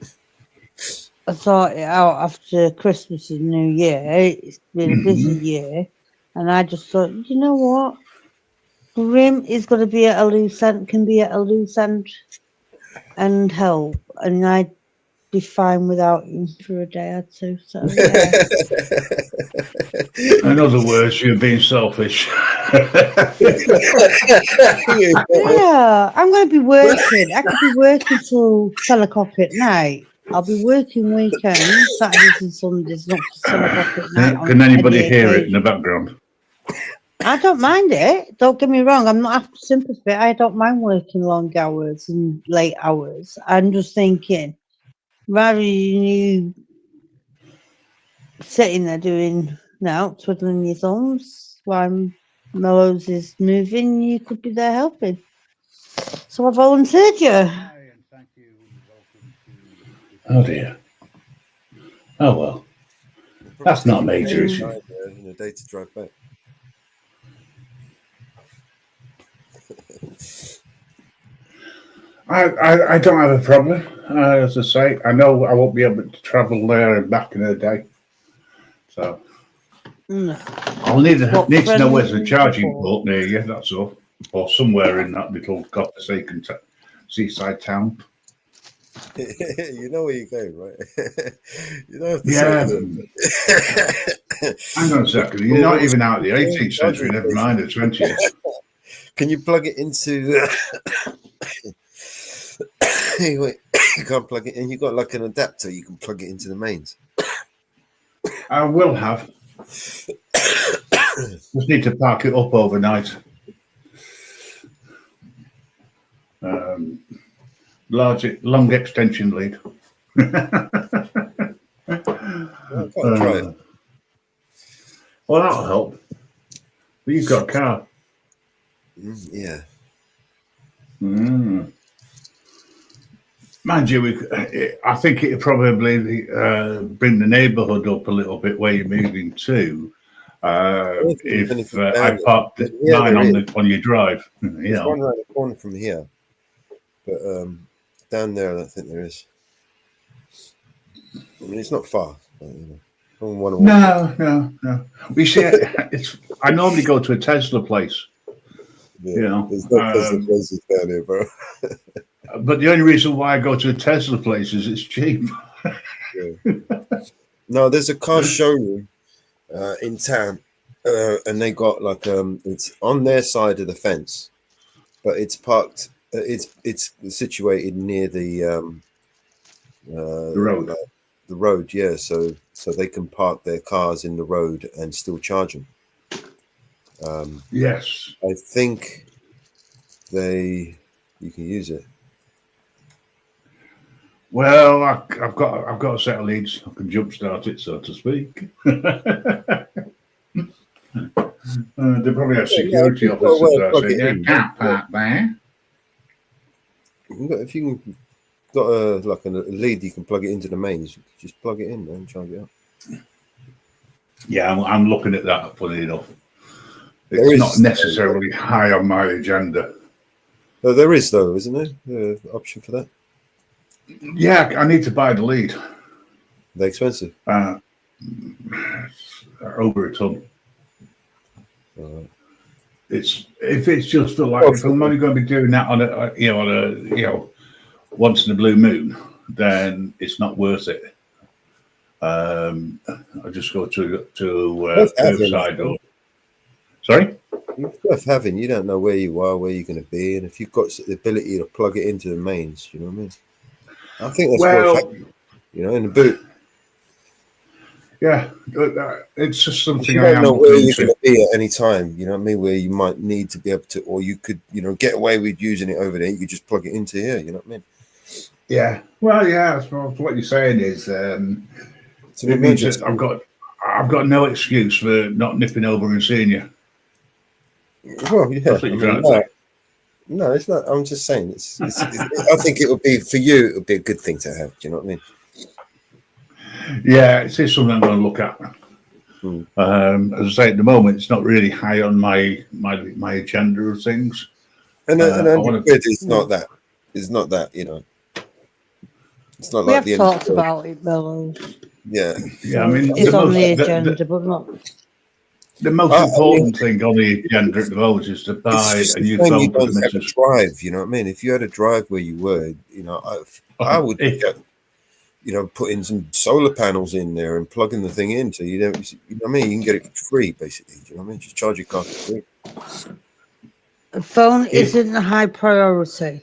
I thought it out after Christmas and New Year. It's been a busy year, and I just thought, you know what? Grim is going to be at a loose end, can be at a loose end, and help, and I'd be fine without him for a day or two. So yeah, In other words, you're being selfish. yeah. I'm going to be working. I could be working till 10 o'clock at night. I'll be working weekends, Saturdays and Sundays, not till 10 o'clock at night. Can anybody any hear it in the occasion. background? I don't mind it. Don't get me wrong. I'm not after sympathy. I don't mind working long hours and late hours. I'm just thinking, rather than you sitting there doing twiddling your thumbs while Mellows is moving, you could be there helping. So I volunteered you. Oh dear. Oh well. That's not major issue. In a day to drive back. I don't have a problem. As I say, I know I won't be able to travel there and back in a day. So No. I'll need to know where's the friends charging before. port near you, that's all. Or somewhere in that little copper-seeking seaside town. You know where you're going, right? You don't have to Yeah. say Hang on a second. You're not even out of the 18th century, never mind the 20th. Can you plug it into? Wait, you can't plug it in. You got like an adapter. You can plug it into the mains. I will have. Just need to park it up overnight. Long extension lead. Try it. Well, that'll help. But you've got a car. Yeah. Mind you, I think it'd probably bring the neighbourhood up a little bit where you're moving to. If I parked mine on your drive, There's one around the corner from here, but down there I don't think there is. I mean, it's not far. But, you know, no. We see, I normally go to a Tesla place. Yeah, you know, there's no Tesla places down here, bro. But the only reason why I go to a Tesla place is it's cheap. Yeah. No, there's a car showroom in town, and they got like it's on their side of the fence, but it's parked. It's situated near the The road. the road, yeah. So they can park their cars in the road and still charge them. Yes. I think you can use it. Well, I've got a set of leads. I can jumpstart it, so to speak. They probably have security officers that say, "You can't park there." If you can got a lead, you can plug it into the mains. Just plug it in and charge it up. Yeah, I'm looking at that. Funny enough, it's not necessarily high on my agenda. Oh, there is though, isn't there? Option for that. Yeah, I need to buy the lead. They're expensive. Over a ton. Right. If it's just for like, if I'm only going to be doing that on a once in a blue moon, then it's not worth it. I just go to curbside or. Sorry. It's worth having. You don't know where you are, where you're going to be, and if you've got the ability to plug it into the mains, you know what I mean. I think that's worth having, in the boot. Yeah, it's just something you don't know where you're going to be at any time. You know what I mean? Where you might need to be able to, or you could, get away with using it over there. You could just plug it into here. You know what I mean? Yeah. Well, yeah. So what you're saying is, it means that I've got no excuse for not nipping over and seeing you. Well, yeah. No, it's not. I'm just saying. I think it would be for you. It would be a good thing to have. Do you know what I mean? Yeah, it is something I'm going to look at. As I say, at the moment, it's not really high on my agenda of things. And it's not that. It's not that. It's not like we have talked about it, Bellows. Yeah. Yeah, I mean, it's on the agenda, but not. The most important thing on the agenda at the moment is to buy a new phone. You don't have a drive. You know what I mean? If you had a drive where you were, I would. Putting some solar panels in there and plugging the thing in, so you know what I mean. You can get it free, basically. Do you know what I mean? Just charge your car for free. A phone isn't a high priority.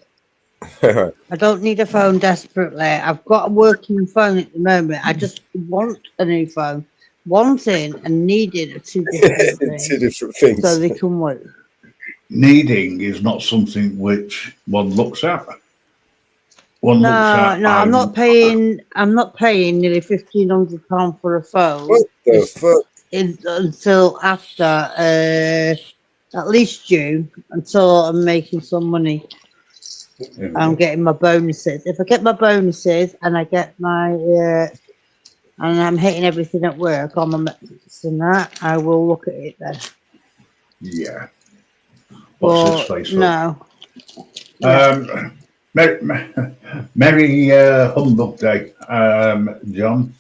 I don't need a phone desperately. I've got a working phone at the moment. I just want a new phone. Wanting and needing are two different things. Two different things. So they can work. Needing is not something which one looks at. I'm not paying. I'm not paying nearly £1,500 for a phone. What the fuck? Until after at least June, until I'm making some money. I'm getting my bonuses. If I get my bonuses and I get my and I'm hitting everything at work on my metrics and that, I will look at it then. Yeah. What's this face? No. Merry Humbug Day, John.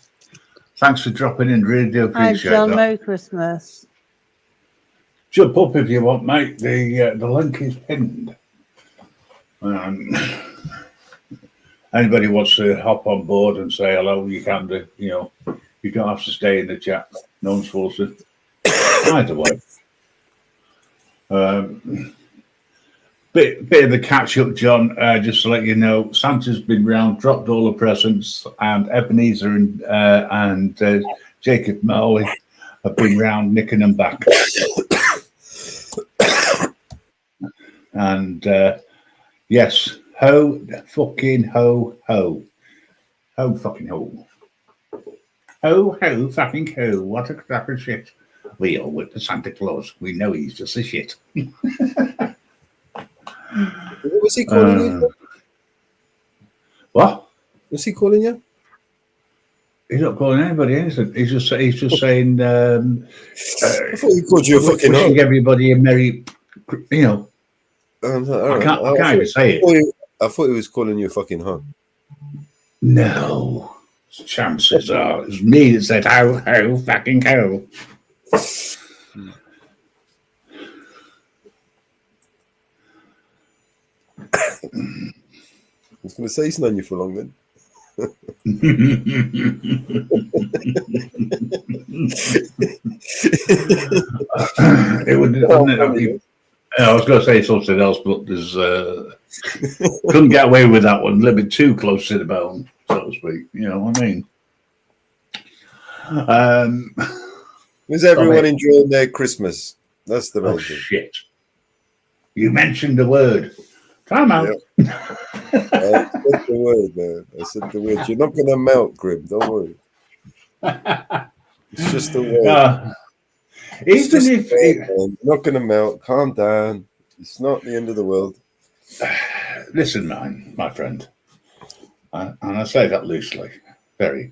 Thanks for dropping in. Really do appreciate John, that. Merry Christmas. Jump up if you want, mate. The link is pinned. Anybody wants to hop on board and say hello, you can do. You don't have to stay in the chat. No one's forced it. Either way. Bit of a catch up, John. Just to let you know, Santa's been round, dropped all the presents, and Ebenezer and Jacob Marley have been round, nicking them back. And yes, ho fucking ho ho, ho fucking ho, ho ho fucking ho. What a crack of shit! We all with the Santa Claus. We know he's just a shit. What was he calling you? What? Was he calling you? He's not calling anybody anything. He's just saying. I thought he called you a fucking hoe. Wishing everybody a merry. I can't even say it. I thought he was calling you a fucking hoe. No, chances are it's me that said ho ho fucking ho. I was going to say he's known you for long then. It would. I was going to say something else, but there's couldn't get away with that one. A little bit too close to the bone, so to speak. You know what I mean? Um, Was everyone enjoying their Christmas? That's the main oh thing. shit! You mentioned the word. Time out. Yeah. I said the word, man. I said the word. You're not going to melt, Grim. Don't worry. It's just a word. It's Even just if a word, man. You're not going to melt. Calm down. It's not the end of the world. listen, my friend, and I say that loosely, very.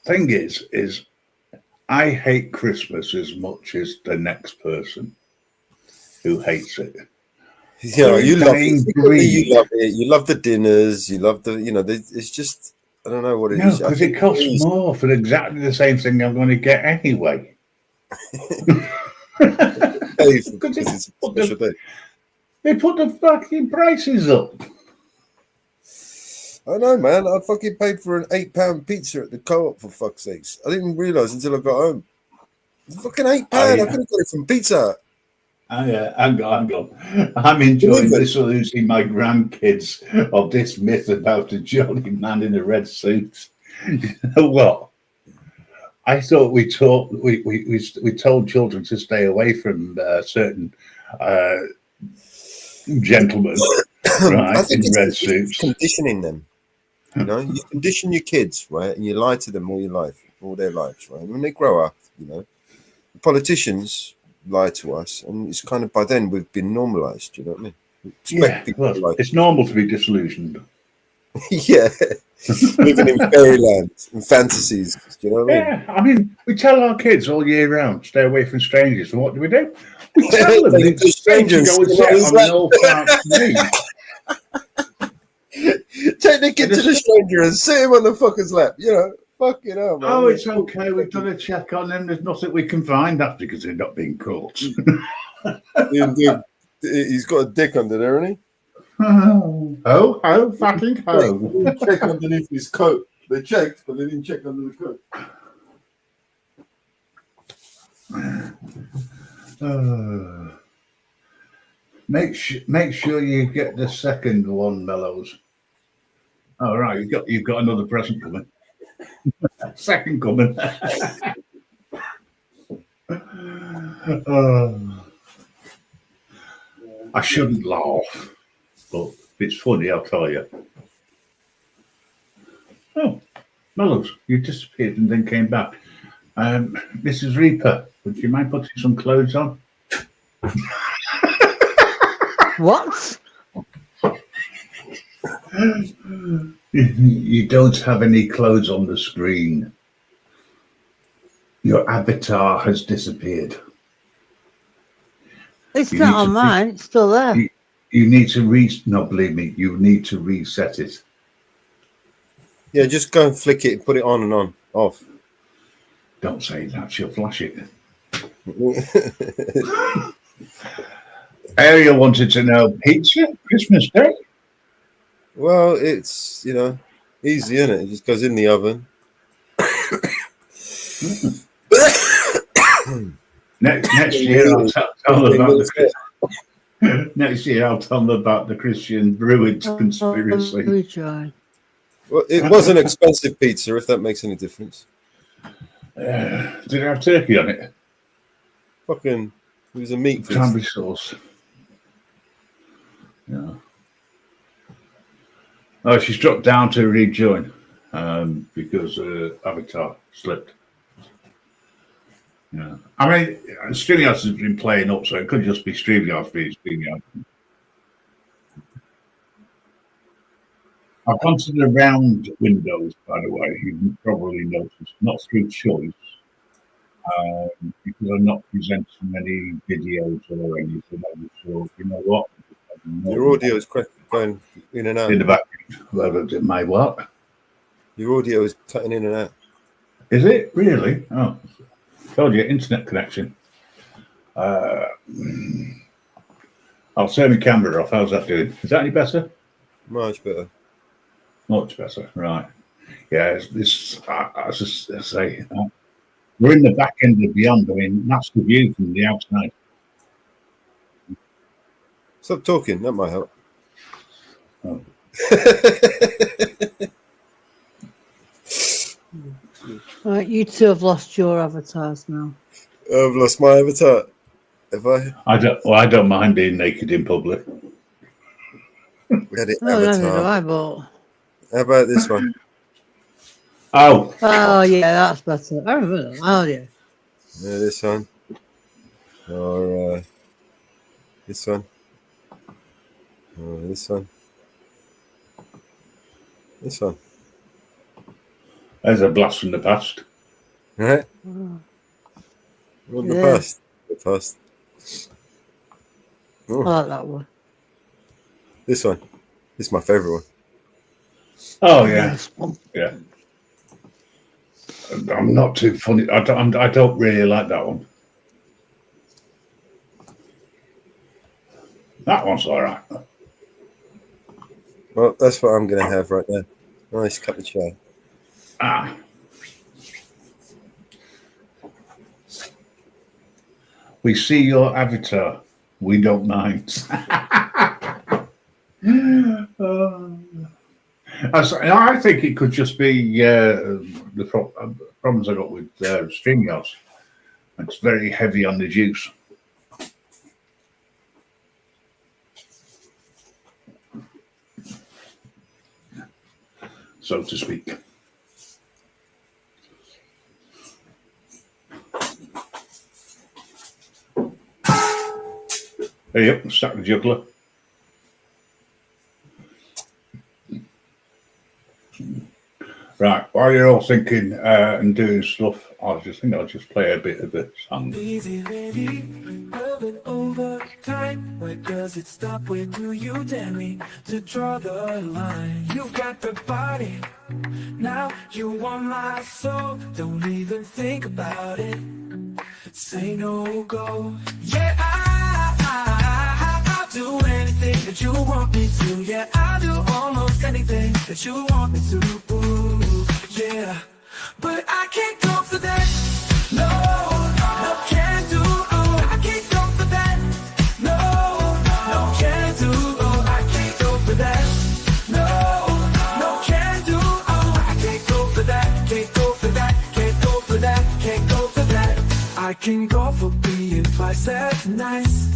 Thing is I hate Christmas as much as the next person who hates it. Yeah, We're a you love it. dying Secretly, breed. you love it. You love the dinners. You love the, it's just, I don't know what it No, is. I because think it costs it's more for exactly the same thing I'm going to get anyway. pay for Because because it's a special day. they put the fucking prices up. I know, man. I fucking paid for an £8 pizza at the co-op for fuck's sakes. I didn't realise until I got home. It's fucking £8. I could have got it from Pizza Hut. Hang on. I'm enjoying disillusioning my grandkids of this myth about a jolly man in a red suit. You know what? I thought we told children to stay away from certain gentlemen, right, I think in red it's suits. conditioning them. You know, you condition your kids, right, and you lie to them all their lives, right. And when they grow up, the politicians lie to us, and it's kind of by then we've been normalised. You know what I mean? We expect people to lie. It's normal to be disillusioned. Yeah, living in fairyland and fantasies. Do you know what I mean? Yeah, I mean, we tell our kids all year round, stay away from strangers. And what do? We tell them Take it's safe to go and sit on an old park tree. Take the kid to the stranger and sit him on the fucker's lap. Fucking hell, man. Oh, it's okay. We've done a check on them. There's nothing we can find. That's because they're not being caught. He's got a dick under there, hasn't he? Oh, fucking ho. They didn't check underneath his coat. They checked, but they didn't check under the coat. Make sure you get the second one, Mellows. All right, you've got another present coming. Second coming. I shouldn't laugh, but it's funny, I'll tell you. Oh, Mellows, you disappeared and then came back. Mrs. Reaper, would you mind putting some clothes on? What? You don't have any clothes on the screen. Your avatar has disappeared. It's not on mine. It's still there. You need to no, believe me, you need to reset it. Yeah, just go and flick it, put it on and on, off. Don't say that, she'll flash it. Ariel wanted to know, pizza, Christmas Day? Well, it's, easy, isn't it? It just goes in the oven. Next year, I'll tell them about next year, I'll tell them about the Christian Druids conspiracy. Well, it was an expensive pizza, if that makes any difference. Did it have turkey on it? Fucking, it was a meat feast. Cranberry sauce. Yeah. Oh, she's dropped down to rejoin because Avatar slipped. Yeah. I mean, StreamYard has been playing up, so it could just be StreamYard being StreamYard. I've gone to the round windows, by the way, you've probably noticed, not through choice, because I'm not presenting any videos or anything. So, you know what? Your audio is going in and out. In the back, my what? Your audio is cutting in and out. Is it really? Oh, told you, internet connection. I'll turn the camera off. How's that doing? Is that any better? Much better. Much better, right? Yeah, I just say we're in the back end of Beyond. I mean, that's the view from the outside. Stop talking. That might help. Oh, Right, you two have lost your avatars now. I've lost my avatar. Have I? I don't mind being naked in public. We had it Oh, neither do avatar. I, but... How about this one? Oh, Oh, yeah, that's better. I remember that. Oh, yeah. Yeah, this one. Or this one. Or this one. This one. there's a blast from the past. Right? Oh, Well, Yeah. the past. The past. I Oh, like that one. this one. This is my favourite one. Oh yeah, This one. yeah. I'm not too funny. I don't really like that one. That one's all right. Well, that's what I'm going to have right now. Nice cup of chai. Ah. We see your avatar. We don't mind. I think it could just be the problems I got with StreamYards. It's very heavy on the juice. So to speak. Yep, stack the juggler. Right, while you're all thinking and doing stuff, I just think I'll just play a bit of the song. Easy, baby, moving over time. Where does it stop? Where do you dare me to draw the line? You've got the body, now you want my soul. Don't even think about it. Say no, go. Yeah, I'll do anything that you want me to. Yeah, I'll do almost anything that you want me to. Ooh, yeah, but I can't go for that. No, no, can't do. Oh, I can't go for that. No, no, can't do. Oh, I can't go for that. No, no, can't do. Oh, I can't go for that. Can't go for that. Can't go for that. Can't go for that. I can go for being twice as nice.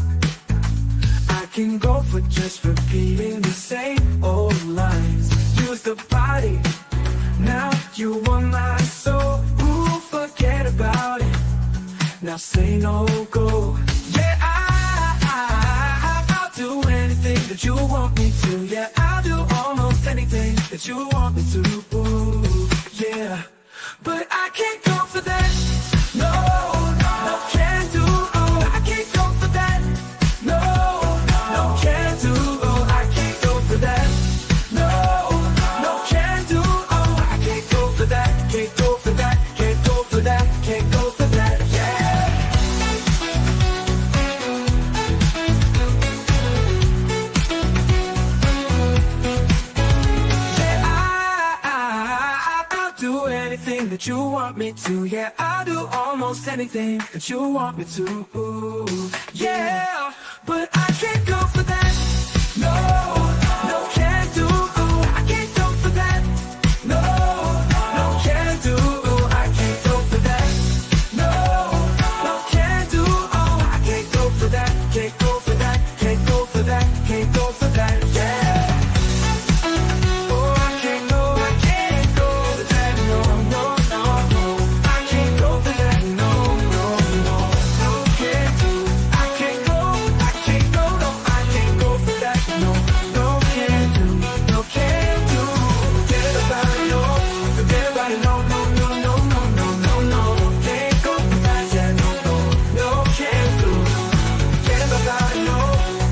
I can go for just repeating the same old lines. Use the body, now you want my soul. Ooh, forget about it. Now say no, go. Yeah, I'll do anything that you want me to. Yeah, I'll do almost anything that you want me to. Ooh, yeah, but I can't go for that. No, no, can't do. Oh, I can't go for that. No, no, can't do. Oh, I can't go for that. No, no, can't do. Oh, I can't go for that. Can't go for that. Can't go for that. Can't go for that. Yeah. I'll do anything that you want me to. Yeah, I'll do almost anything that you want me to. Ooh, yeah, but I can't go for that. No, no, can't do. Oh, I can't go for that. No, no, can't do. Oh, I can't go for that. No, no, can't do. Oh, I can't go for that. Can't go for that. Can't go for that. Can't go for that. Yeah. Oh, I can't go for that. No, no, no, no. I can't go for that. No, no, no. No, can't do. I can't go. No, I can't go for that. No, no, can't do. No, can't do. Forget about it, no. Forget about it, no, no, no, no, no, no, no, no. Can't go for that. Yeah, no, no, no, can't do. Forget about it, no.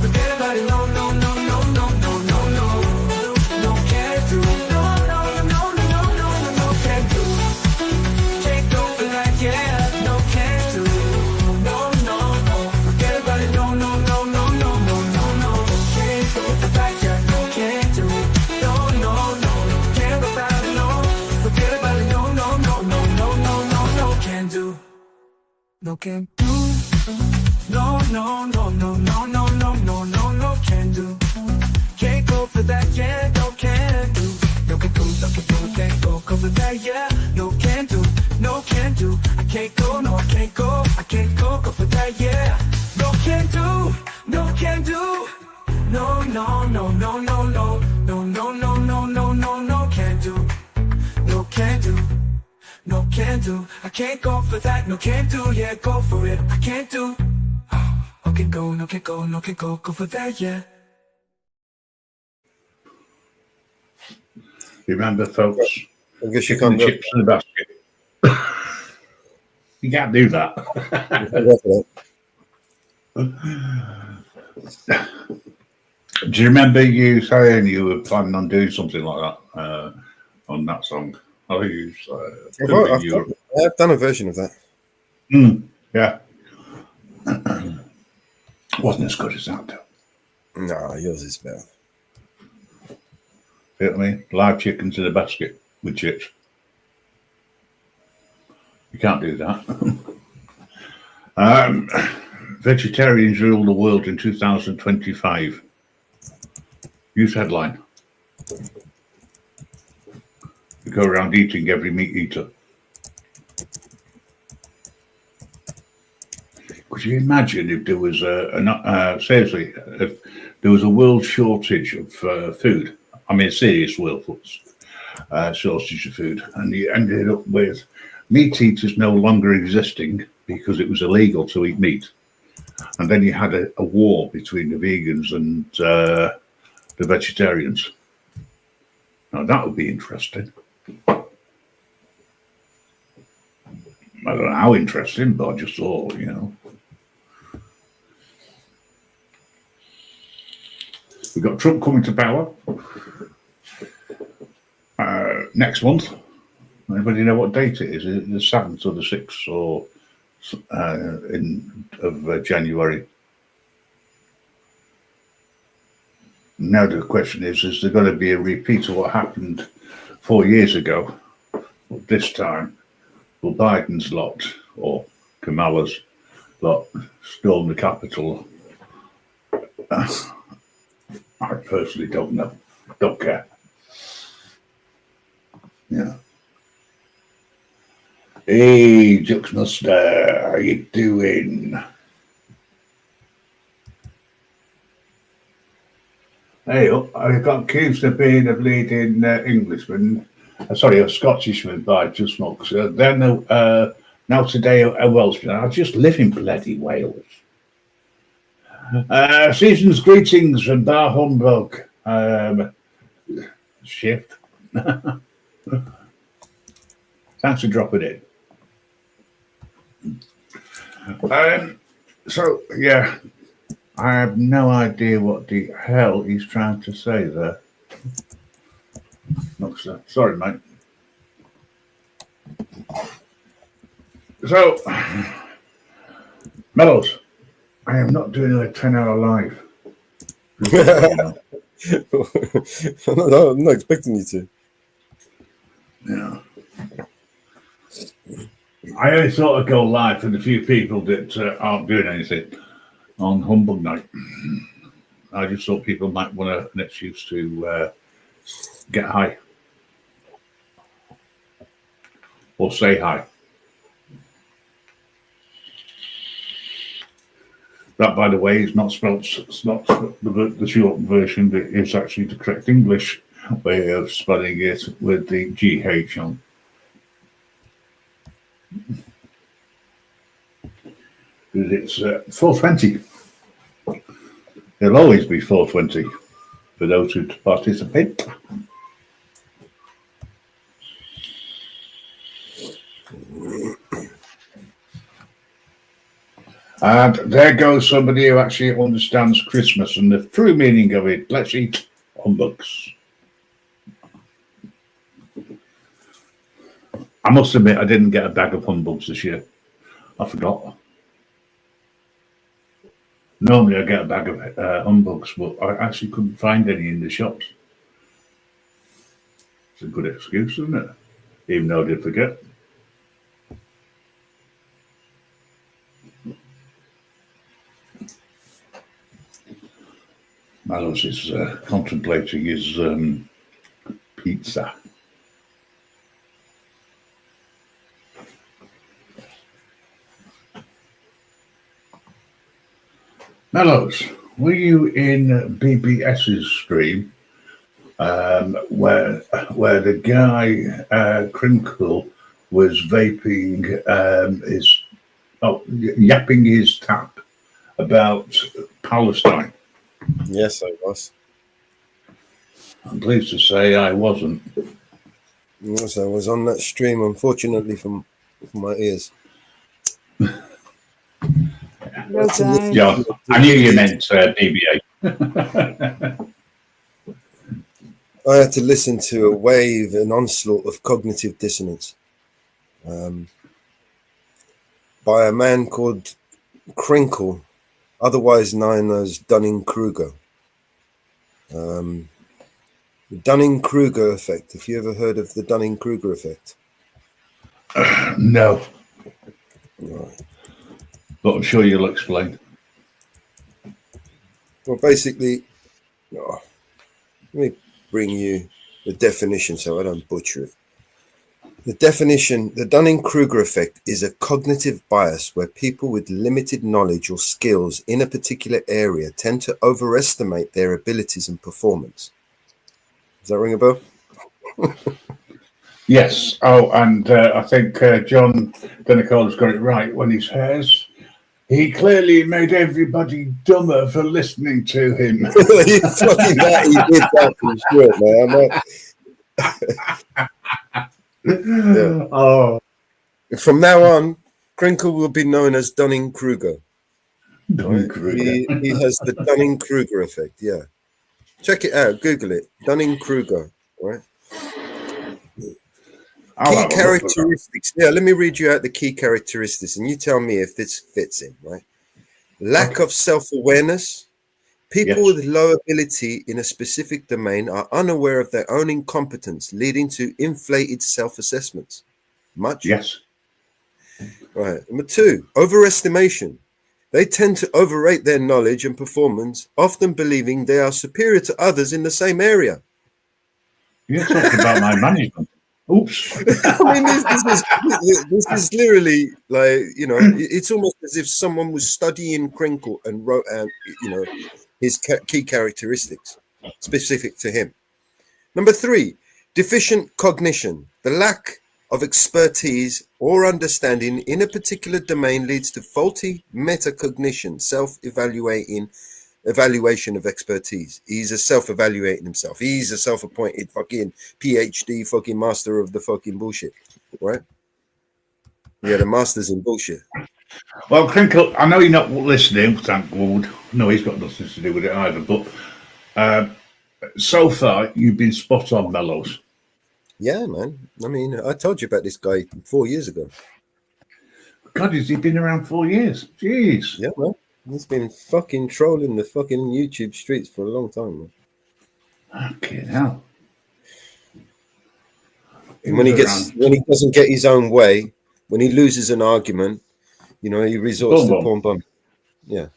Forget about it, no, no, no, no, no, no, no, no. No, can't do. No, no, no, no, no, no, no, no, can't do. Can't go for that, yeah. No, can't do. No, no, no. Forget about it, no, no, no, no, no, no, no, no. Can't go for that, yeah. No, can't do. No, no, no. Can't go about it, no. Forget about it, no, no, no, no, no, no, no, no, can't do. No, can't do. No, no, no, no, no, no, no, no, no, no, can't do. Can't go for that, yeah, no, can't do. No, can't go, no, can't go, can't go for that, yeah, no, can't do. No, can't can't go for that, yeah. No can do, no can do. No, no, no, no, no, no. No, no, no, no, no, no, no can do. No can do. No can do. I can't go for that. No can do. Yeah, go for it. I can't do. No can go. No can go. No can go. Go for that. Yeah. Remember, folks, I guess you putting can't the go. chips in the basket. You can't do that. You can't go for that. Do you remember you saying you were planning on doing something like that on that song? I think you I've done a version of that. yeah. Wasn't as good as that, though. No, yours is better. You know what I mean? Live chickens in a basket with chips. You can't do that. Vegetarians rule the world in 2025. News headline. You go around eating every meat eater. Could you imagine if there was seriously, if there was a world shortage of food? I mean, serious world shortage of food, and you ended up with meat eaters no longer existing because it was illegal to eat meat, and then you had a war between the vegans and the vegetarians. Now that would be interesting. I don't know how interesting, but I just thought, you know. We've got Trump coming to power next month. Anybody know what date it is? Is it the 7th or the 6th or of January? Now the question is there going to be a repeat of what happened 4 years ago? Well, this time, will Biden's lot or Kamala's lot storm the Capitol? I personally don't know. Don't care. Yeah. Hey, Juxmaster, how you doing? Hey, I got accused of being a bleeding Englishman. Sorry, a Scottishman by just mucks. Then now today a Welshman. I just live in bloody Wales. Season's greetings from Bar Humbug. Shift. Thanks for dropping in. So, yeah, I have no idea what the hell he's trying to say there. No, sorry, mate. So, Mellows, I am not doing a 10-hour live. I'm not expecting you to. Yeah. I only thought I'd go live for the few people that aren't doing anything on Humbug night. I just thought people might want an excuse to get high or say hi. That, by the way, is not spelled. It's not the short version. But it's actually the correct English way of spelling it with the GH on. It's 420. It'll always be 420 for those who participate. And there goes somebody who actually understands Christmas and the true meaning of it. Let's eat humbugs. I must admit, I didn't get a bag of humbugs this year. I forgot. Normally I get a bag of humbugs, but I actually couldn't find any in the shops. It's a good excuse, isn't it? Even though I did forget. Mallows is contemplating his pizza. Mellows, were you in BBS's stream where the guy Crinkle was vaping yapping his tap about Palestine? Yes, I was. I'm pleased to say I wasn't. Yes, I was on that stream, unfortunately, from my ears. Okay. John, I knew you meant BBA. I had to listen to a wave, an onslaught of cognitive dissonance by a man called Crinkle, otherwise known as Dunning-Kruger. The Dunning-Kruger effect. Have you ever heard of the Dunning-Kruger effect? No, Right. but I'm sure you'll explain. Well, basically, let me bring you the definition so I don't butcher it. The definition, the Dunning-Kruger effect, is a cognitive bias where people with limited knowledge or skills in a particular area tend to overestimate their abilities and performance. Does that ring a bell? Yes. Oh, and I think John Gunnicola's got it right when he says he clearly made everybody dumber for listening to him. He fucking that, he did that for sure, man. Yeah. Oh, From now on, Crinkle will be known as Dunning-Kruger. Dunning-Kruger. He has the Dunning-Kruger effect. Yeah, check it out. Google it. Dunning-Kruger. Right. Key characteristics. Yeah, let me read you out the key characteristics, and you tell me if this fits in. Right. Lack of self-awareness. People with low ability in a specific domain are unaware of their own incompetence, leading to inflated self-assessments. Much? Yes. Right. Number 2, overestimation. They tend to overrate their knowledge and performance, often believing they are superior to others in the same area. You're talking about my management. Oops. I mean, this is literally like, it's almost as if someone was studying Crinkle and wrote out, his key characteristics specific to him. Number 3, deficient cognition. The lack of expertise or understanding in a particular domain leads to faulty metacognition, evaluation of expertise. He's a self-evaluating himself. He's a self-appointed fucking PhD fucking master of the fucking bullshit, right? Yeah, the master's in bullshit. Well, Crinkle, I know you're not listening, thank God. No, he's got nothing to do with it either. But so far, you've been spot on, Mellows. Yeah, man. I mean, I told you about this guy 4 years ago. God, has he been around 4 years? Jeez. Yeah, man. He's been fucking trolling the fucking YouTube streets for a long time, man. Fucking hell. And when he doesn't get his own way, when he loses an argument, he resorts to porn bomb. Yeah.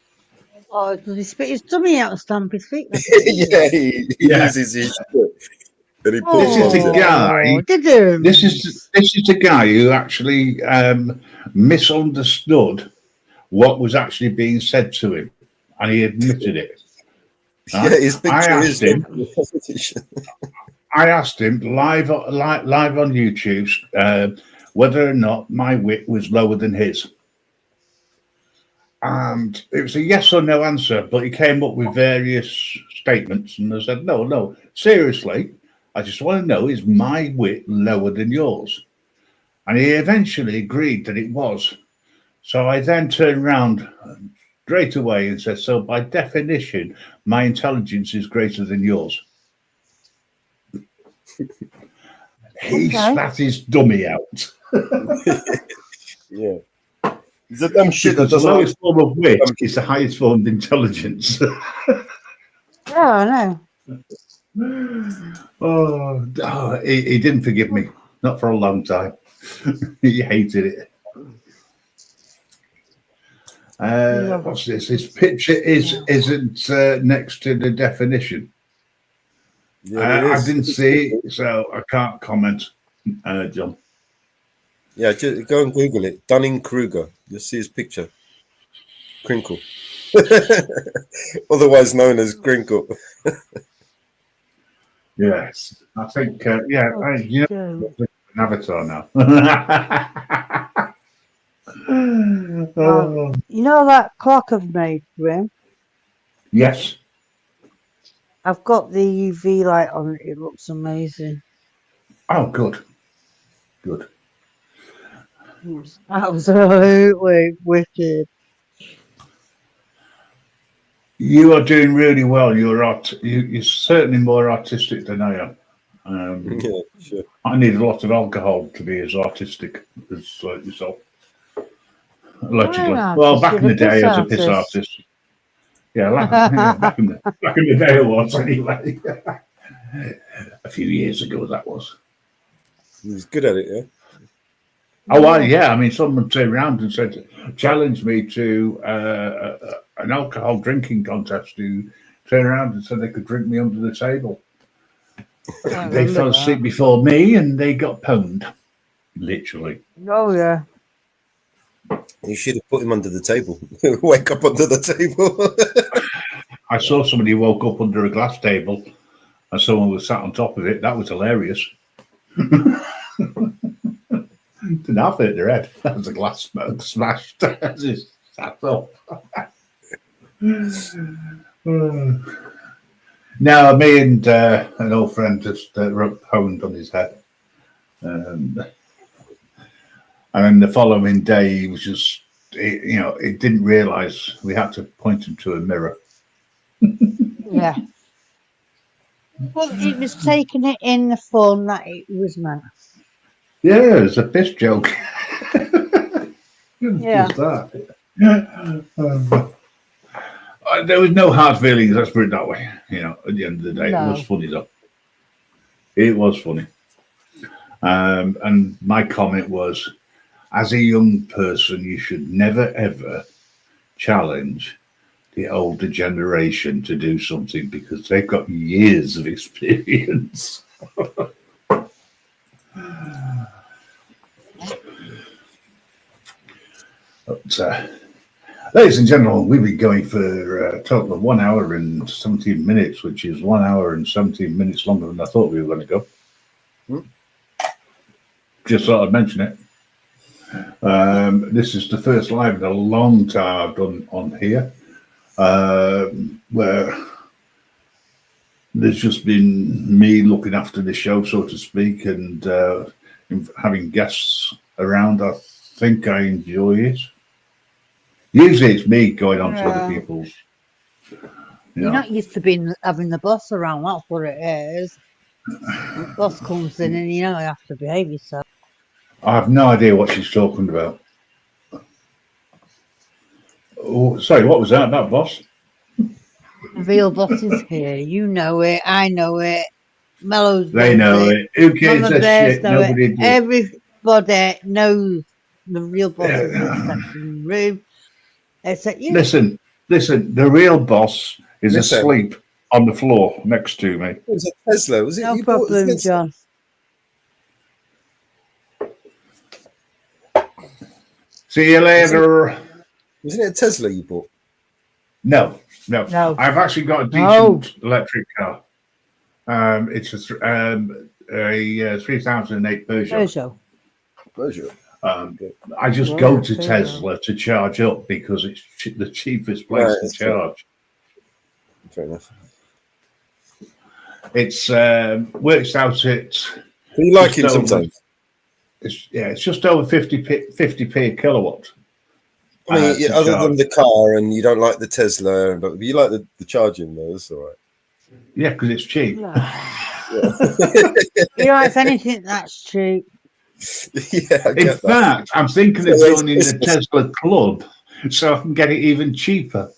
Oh, does he spit his tummy out and stamp his feet? Yeah, he loses his shit. And he this is the guy. This is the guy who actually misunderstood what was actually being said to him, and he admitted it. Right? Yeah, his picture is him. I asked him live on YouTube whether or not my wit was lower than his. And it was a yes or no answer, but he came up with various statements, and I said, no, seriously, I just want to know, is my wit lower than yours? And he eventually agreed that it was. So I then turned around straight away and said, so by definition, my intelligence is greater than yours. He spat his dummy out. Yeah. The dumb shit the lowest form of wit is the highest form of intelligence. Yeah, I know. He didn't forgive me. Not for a long time. He hated it. What's this? His picture isn't next to the definition. Yeah, I didn't see it, so I can't comment, John. Yeah, just go and Google it. Dunning-Kruger. You'll see his picture. Crinkle. Otherwise known as crinkle. Yes, I think. Yeah, Oh, you Joe. know, an avatar now. Well, Oh, you know that clock I've made for him? yes. I've got the UV light on it. It looks amazing. Oh, good, good. It's absolutely wicked. You are doing really well. You're certainly more artistic than I am. Yeah, sure. I need a lot of alcohol to be as artistic as yourself. I'm an Allegedly. Well, artist back with in a the day, piss as a piss artist. artist. Yeah, back in the day, I was anyway. A few years ago, that was. He was good at it, yeah. Oh, well, Yeah. yeah. I mean, someone turned around and said, challenged me to an alcohol drinking contest. Who turned around and said they could drink me under the table. I They remember fell that. asleep before me, and they got pwned, literally. Oh, yeah. You should have put him under the table. Wake up under the table. I saw somebody woke up under a glass table, and someone was sat on top of it. That was hilarious. Didn't have it in their head. That was a glass smoke smashed. Just sat up. Now, me and an old friend just honed on his head. And then the following day, he was just, he didn't realise we had to point him to a mirror. Yeah. Well, it was taking it in the form that it was meant. Yeah, it's a piss joke. Yeah. Just that. There was no hard feelings, let's put it that way. At the end of the day, it was No. funny though. It was funny. And my comment was, as a young person, you should never ever challenge the older generation to do something because they've got years of experience. But, ladies and gentlemen, we've been going for a total of 1 hour and 17 minutes, which is 1 hour and 17 minutes longer than I thought we were going to go. Just thought I'd mention it. This is the first live in a long time I've done on here, where there's just been me looking after the show, so to speak, and having guests around. I think I enjoy it. Usually it's me going on to other people's. You're not used to having the boss around, that's what it is. The boss comes in and you have to behave yourself. I have no idea what she's talking about. Oh, sorry, what was that about, boss? The real boss is here. You know it. I know it. Mellows They know it. Who cares Mama that Bears shit? know Nobody it. does. Everybody knows the real boss is in the room. Except you. Listen. The real boss is Listen. asleep on the floor next to me. It was a Tesla, was it? No You bought a problem, Tesla? John. See you later. Wasn't it a Tesla you bought? No. No. I've actually got a decent electric car. It's a 3008 Peugeot. Peugeot. I just go to Tesla to charge up because it's the cheapest place Right, to that's fair. charge. Fair enough. It's works out at. So you like him just over- sometimes? It's just over 50p a kilowatt. I mean, to other charge. than the car, and you don't like the Tesla, but you like the charging, though. That's all right. Yeah, because it's cheap. You know, if anything, that's cheap. Yeah, I In get that. fact, I'm thinking of So it's joining the Christmas. Tesla club so I can get it even cheaper.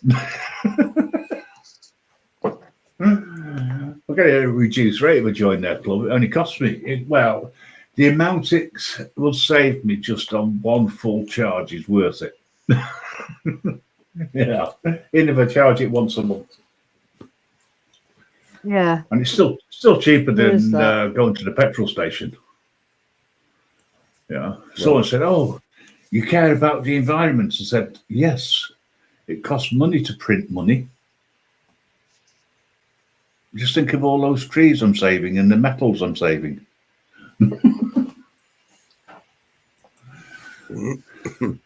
I'll get a reduced rate if I join their club. It only costs me, the amount it will save me just on one full charge is worth it. Yeah, even if I charge it once a month. Yeah. And it's still cheaper Where is than that? going to the petrol station. Yeah. Someone said, "Oh, you care about the environment?" I said, "Yes, It costs money to print money. Just think of all those trees I'm saving and the metals I'm saving.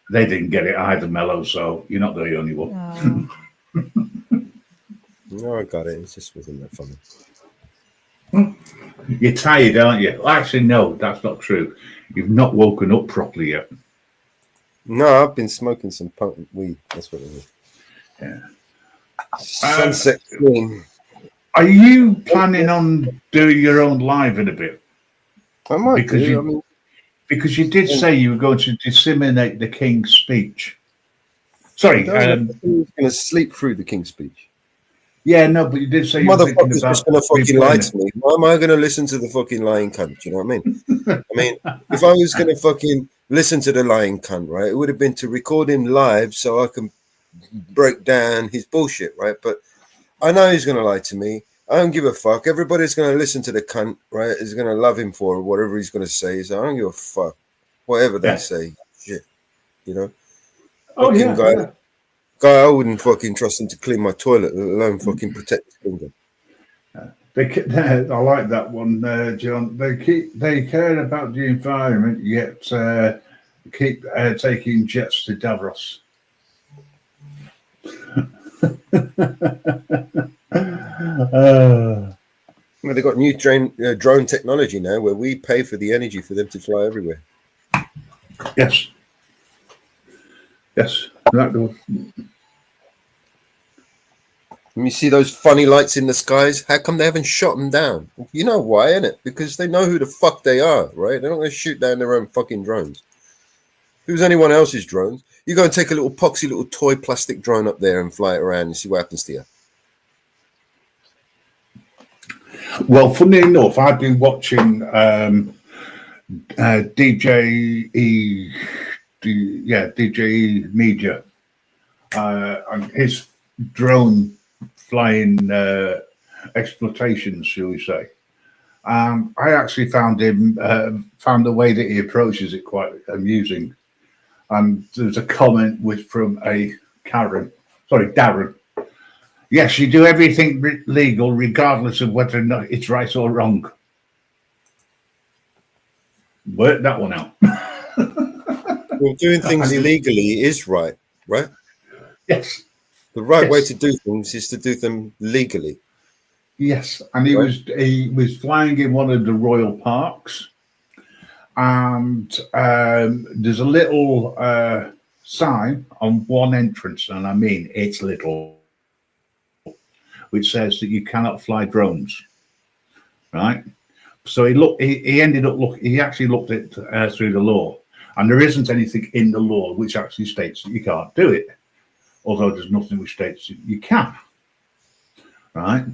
They didn't get it either, Mello, so you're not the only one. Oh, No, I got it. It just wasn't that funny. You're tired, aren't you? Well, actually, no, that's not true. You've not woken up properly yet. No, I've been smoking some potent weed. That's what it is. Yeah. Sunset Queen. Are you planning on doing your own live in a bit? I might Because do. you- I mean, Because you did say you were going to disseminate the King's speech. Sorry, I was going to sleep through the King's speech. yeah, no, but you did say you were thinking Motherfucker's about just going to fucking lie replaying it. to me. Why am I going to listen to the fucking lying cunt? Do you know what I mean? I mean, if I was going to fucking listen to the lying cunt, right, it would have been to record him live so I can break down his bullshit, right? But I know he's going to lie to me. I don't give a fuck. Everybody's going to listen to the cunt, right? Is going to love him for whatever he's going to say. So I don't give a fuck. Whatever they Yeah. say. Shit. You know? Oh, Fucking yeah, guy. yeah. Guy, I wouldn't fucking trust him to clean my toilet, let alone fucking protect his kingdom. I like that one, John. They care about the environment, yet keep taking jets to Davros. Well, they've got new drone technology now where we pay for the energy for them to fly everywhere. Yes. Yes. That was, When you see those funny lights in the skies, how come they haven't shot them down? You know why, innit? Because they know who the fuck they are, right? They're not going to shoot down their own fucking drones. If it was anyone else's drones, you go and take a little poxy little toy plastic drone up there and fly it around and see what happens to you. well, funny enough, I've been watching DJE Media and his drone flying exploitations, shall we say. I actually found found the way that he approaches it quite amusing. And there's a comment from a Darren. Yes, you do everything legal, regardless of whether or not it's right or wrong. Work that one out. Well, doing things legally is right? Yes. The right Yes. way to do things is to do them legally. Yes, and he was flying in one of the royal parks, and there's a little sign on one entrance, and I mean it's little, which says that you cannot fly drones. Right. So he ended up he actually looked at through the law, and there isn't anything in the law which actually states that you can't do it, although there's nothing which states that you can. Right.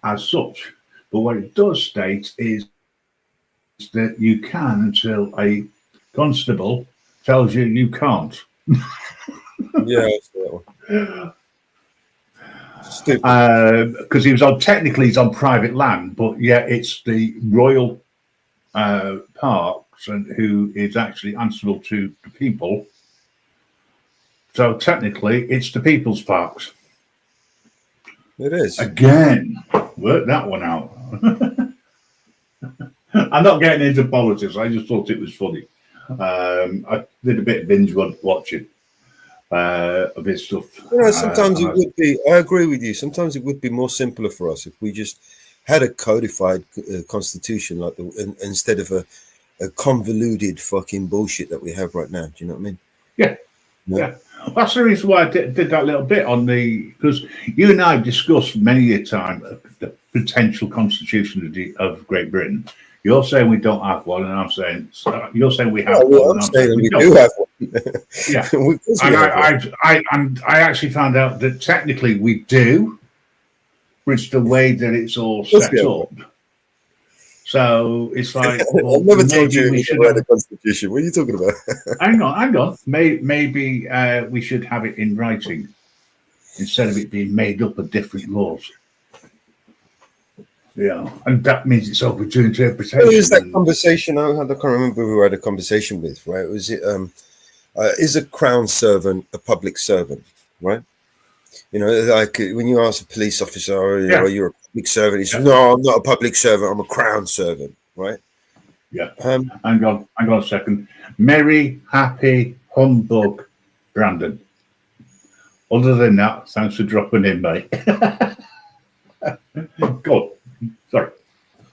As such, but what it does state is that you can until a constable tells you you can't. Yeah, that's that one. Stupid. Because he's on private land, but yet it's the royal parks and who is actually answerable to the people. So technically, it's the people's parks. It is. Again, work that one out. I'm not getting into politics. I just thought it was funny. I did a bit of binge watching of his stuff. You know, sometimes it would be. I agree with you. Sometimes it would be more simpler for us if we just had a codified constitution, like instead of a convoluted fucking bullshit that we have right now. Do you know what I mean? Yeah. That's the reason why I did that little bit on because you and I have discussed many a time the potential constitution of Great Britain. You're saying we don't have one, and I'm saying you're saying we have one. I'm saying we do have one. Yeah, and I actually found out that technically we do, but it's the way that it's all set up. So it's like I've never told you we should write a constitution. What are you talking about? hang on. Maybe we should have it in writing instead of it being made up of different laws. Yeah, and that means it's open to interpretation. There was that conversation. I can't remember who I had a conversation with. Right? Was it? Is a crown servant a public servant? right? You know, like when you ask a police officer, oh, you know, Yeah. you're a public servant, he says, Yeah. no, I'm not a public servant, I'm a crown servant, right? Yeah. Um, Hang on a second. Merry, happy, humbug, Brandon. Other than that, thanks for dropping in, mate. Good. Sorry,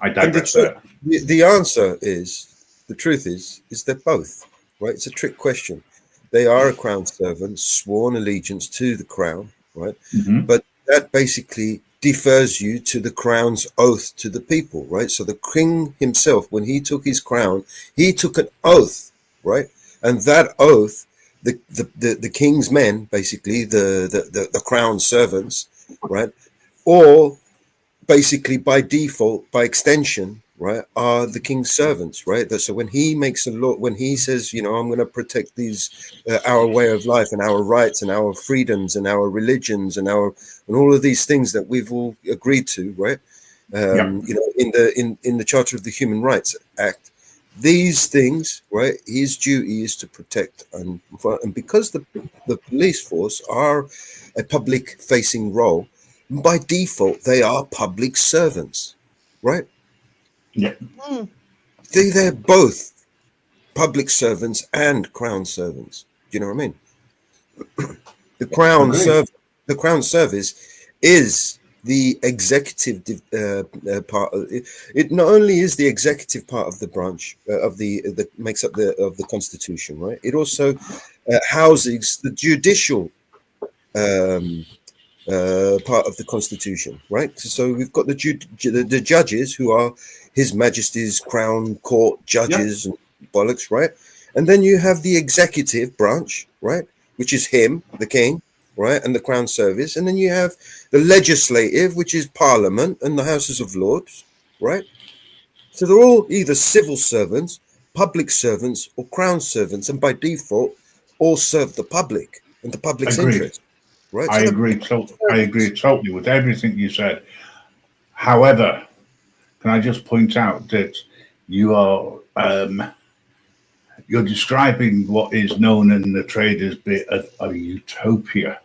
I and digress there. the answer is, the truth is they're both, right? It's a trick question. They are a crown servant, sworn allegiance to the crown, right? Mm-hmm. But that basically defers you to the crown's oath to the people, right? So the king himself, when he took his crown, he took an oath, right? And that oath, the king's men, basically the crown servants, right, or basically by default, by extension, right, are the king's servants, right? So when he makes a law, when he says, you know, I'm going to protect these, our way of life and our rights and our freedoms and our religions and all of these things that we've all agreed to, right? You know, in the Charter of the Human Rights Act, these things, right? His duty is to protect, and because the police force are a public-facing role, by default, they are public servants, right? Yeah. They're both public servants and crown servants. Do you know what I mean? The crown Agreed. the crown service is the executive part of it. It not only is the executive part of the branch of the makes up the Constitution, right? It also houses the judicial part of the Constitution, right? So we've got the judges who are His Majesty's Crown Court judges and bollocks, right? And then you have the executive branch, right, which is him, the king, right, and the Crown Service, and then you have the legislative, which is Parliament and the Houses of Lords, right? So they're all either civil servants, public servants, or Crown servants, and by default, all serve the public and the public's Agreed. interest, right? I So agree. I agree totally with everything you said. However, can I just point out that you are you're describing what is known in the traders bit of a utopia,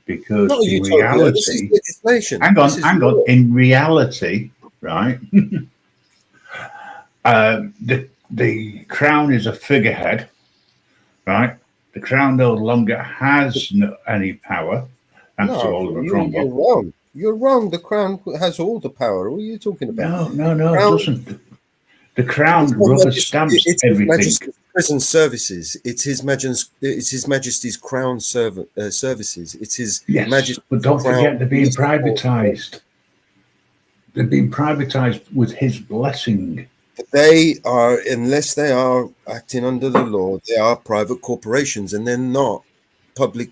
because not a in utopia. This is reality, legislation. hang This is on, law. in reality, right? The crown is a figurehead, right? The crown no longer has any power, thanks to No, Oliver you're Cromwell. wrong. You're wrong. The crown has all the power. What are you talking about? No, it Crown, doesn't. The crown it's rubber stamps It's His everything. Majesty's Prison Services. It's His Majesty's Crown Services. It's His Yes, Majesty's but don't Crown forget they're being Police Force. privatized. They're being privatized with his blessing. They are, unless they are acting under the law, they are private corporations, and they're not public.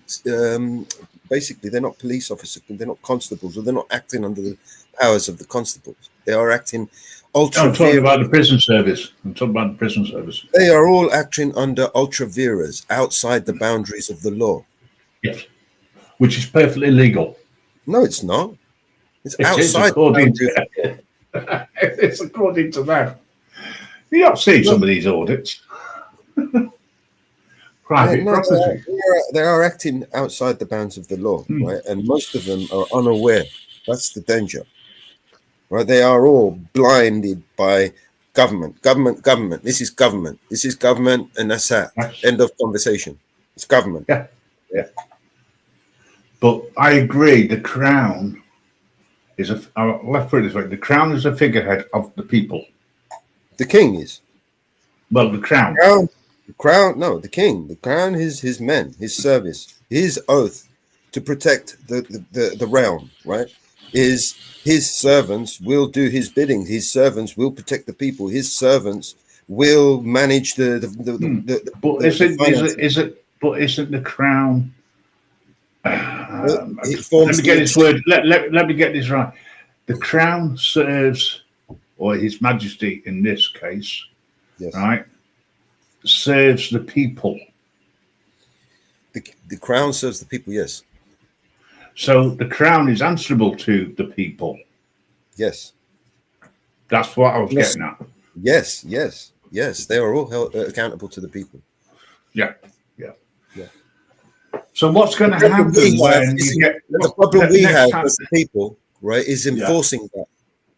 Basically, they're not police officers, they're not constables, or they're not acting under the powers of the constables. They are acting ultra. I'm talking about the prison service. They are all acting under ultra viras outside the boundaries of the law. Yes, which is perfectly legal. No, it's not. It's It is outside the according boundaries of the law. it's according to that. You don't see some of these audits. Private property. They are acting outside the bounds of the law, right? And most of them are unaware. That's the danger, right? They are all blinded by government. This is government. This is government, and that's that. End of conversation. It's government. Yeah. But I agree. The crown is let's put it this way: the crown is a figurehead of the people. The king is. Well, the crown. The crown, no, the king. The crown is his men, his service, his oath to protect the realm, right? Is his servants will do his bidding. His servants will protect the people. His servants will manage the But isn't the crown? Let me get this word. Let me get this right. The crown serves, or His Majesty in this case, yes, right, serves the people. The crown serves the people, yes. So the crown is answerable to the people. Yes. That's what I was getting at. Yes. They are all held accountable to the people. Yeah. So what's going to happen when you get the problem we next have time? as the people, right, is Yeah. enforcing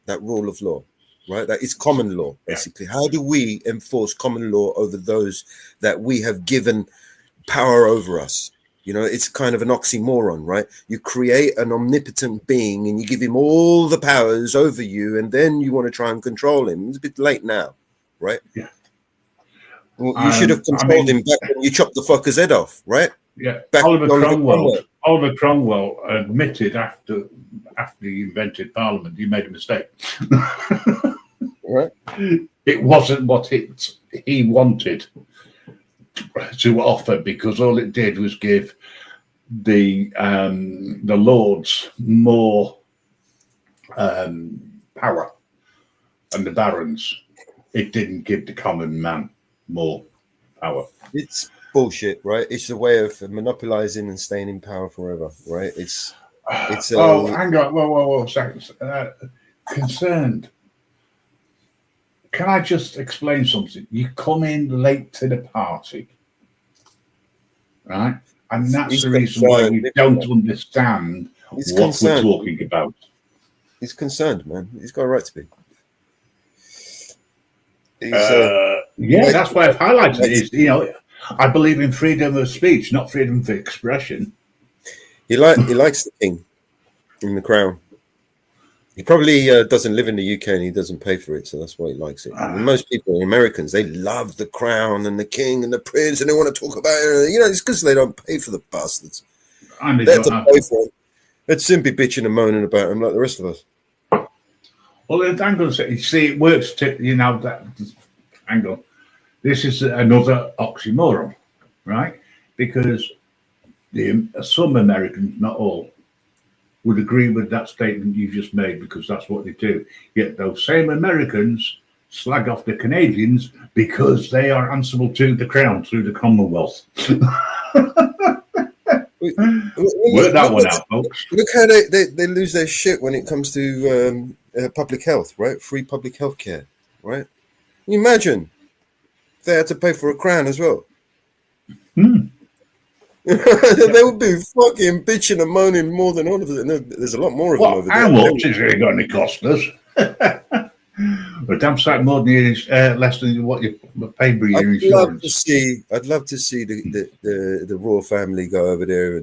that rule of law, right? That is common law, basically. How do we enforce common law over those that we have given power over us? You know, it's kind of an oxymoron, right? You create an omnipotent being and you give him all the powers over you, and then you want to try and control him. It's a bit late now, right? Yeah. Well, you should have controlled him back when you chopped the fucker's head off, right? Yeah, Back Oliver Cromwell. Cromwell admitted after he invented Parliament, he made a mistake. Right. It wasn't what he wanted to offer, because all it did was give the lords more power, and the barons. It didn't give the common man more power. It's bullshit, right? It's a way of monopolizing and staying in power forever, right? It's oh, hang on, whoa, seconds. Concerned. Can I just explain something? You come in late to the party, right? And that's the reason why we don't understand what we're talking about. He's concerned, man. He's got a right to be. Yeah, that's why I've highlighted it. Is, you know, I believe in freedom of speech, not freedom of expression. He likes the king in the crown. He probably doesn't live in the UK and he doesn't pay for it, so that's why he likes it. And most people, Americans, they love the crown and the king and the prince, and they want to talk about it. You know, it's because they don't pay for the bastards. And they have to pay for it. They'd simply bitching and moaning about him like the rest of us. Well, I'm going to say, you see, it works to, you know, that angle. This is another oxymoron, right? Because some Americans, not all, would agree with that statement you just made, because that's what they do. Yet those same Americans slag off the Canadians because they are answerable to the crown through the Commonwealth. Work that one out, folks. Look how they lose their shit when it comes to public health, right? Free public health care, right? Can you imagine if they had to pay for a crown as well? They would be fucking bitching and moaning more than all of it. No, there's a lot more of them over there. How much is it going to cost us? But damn sight more than less than what you pay for your insurance. I'd love to see the royal family go over there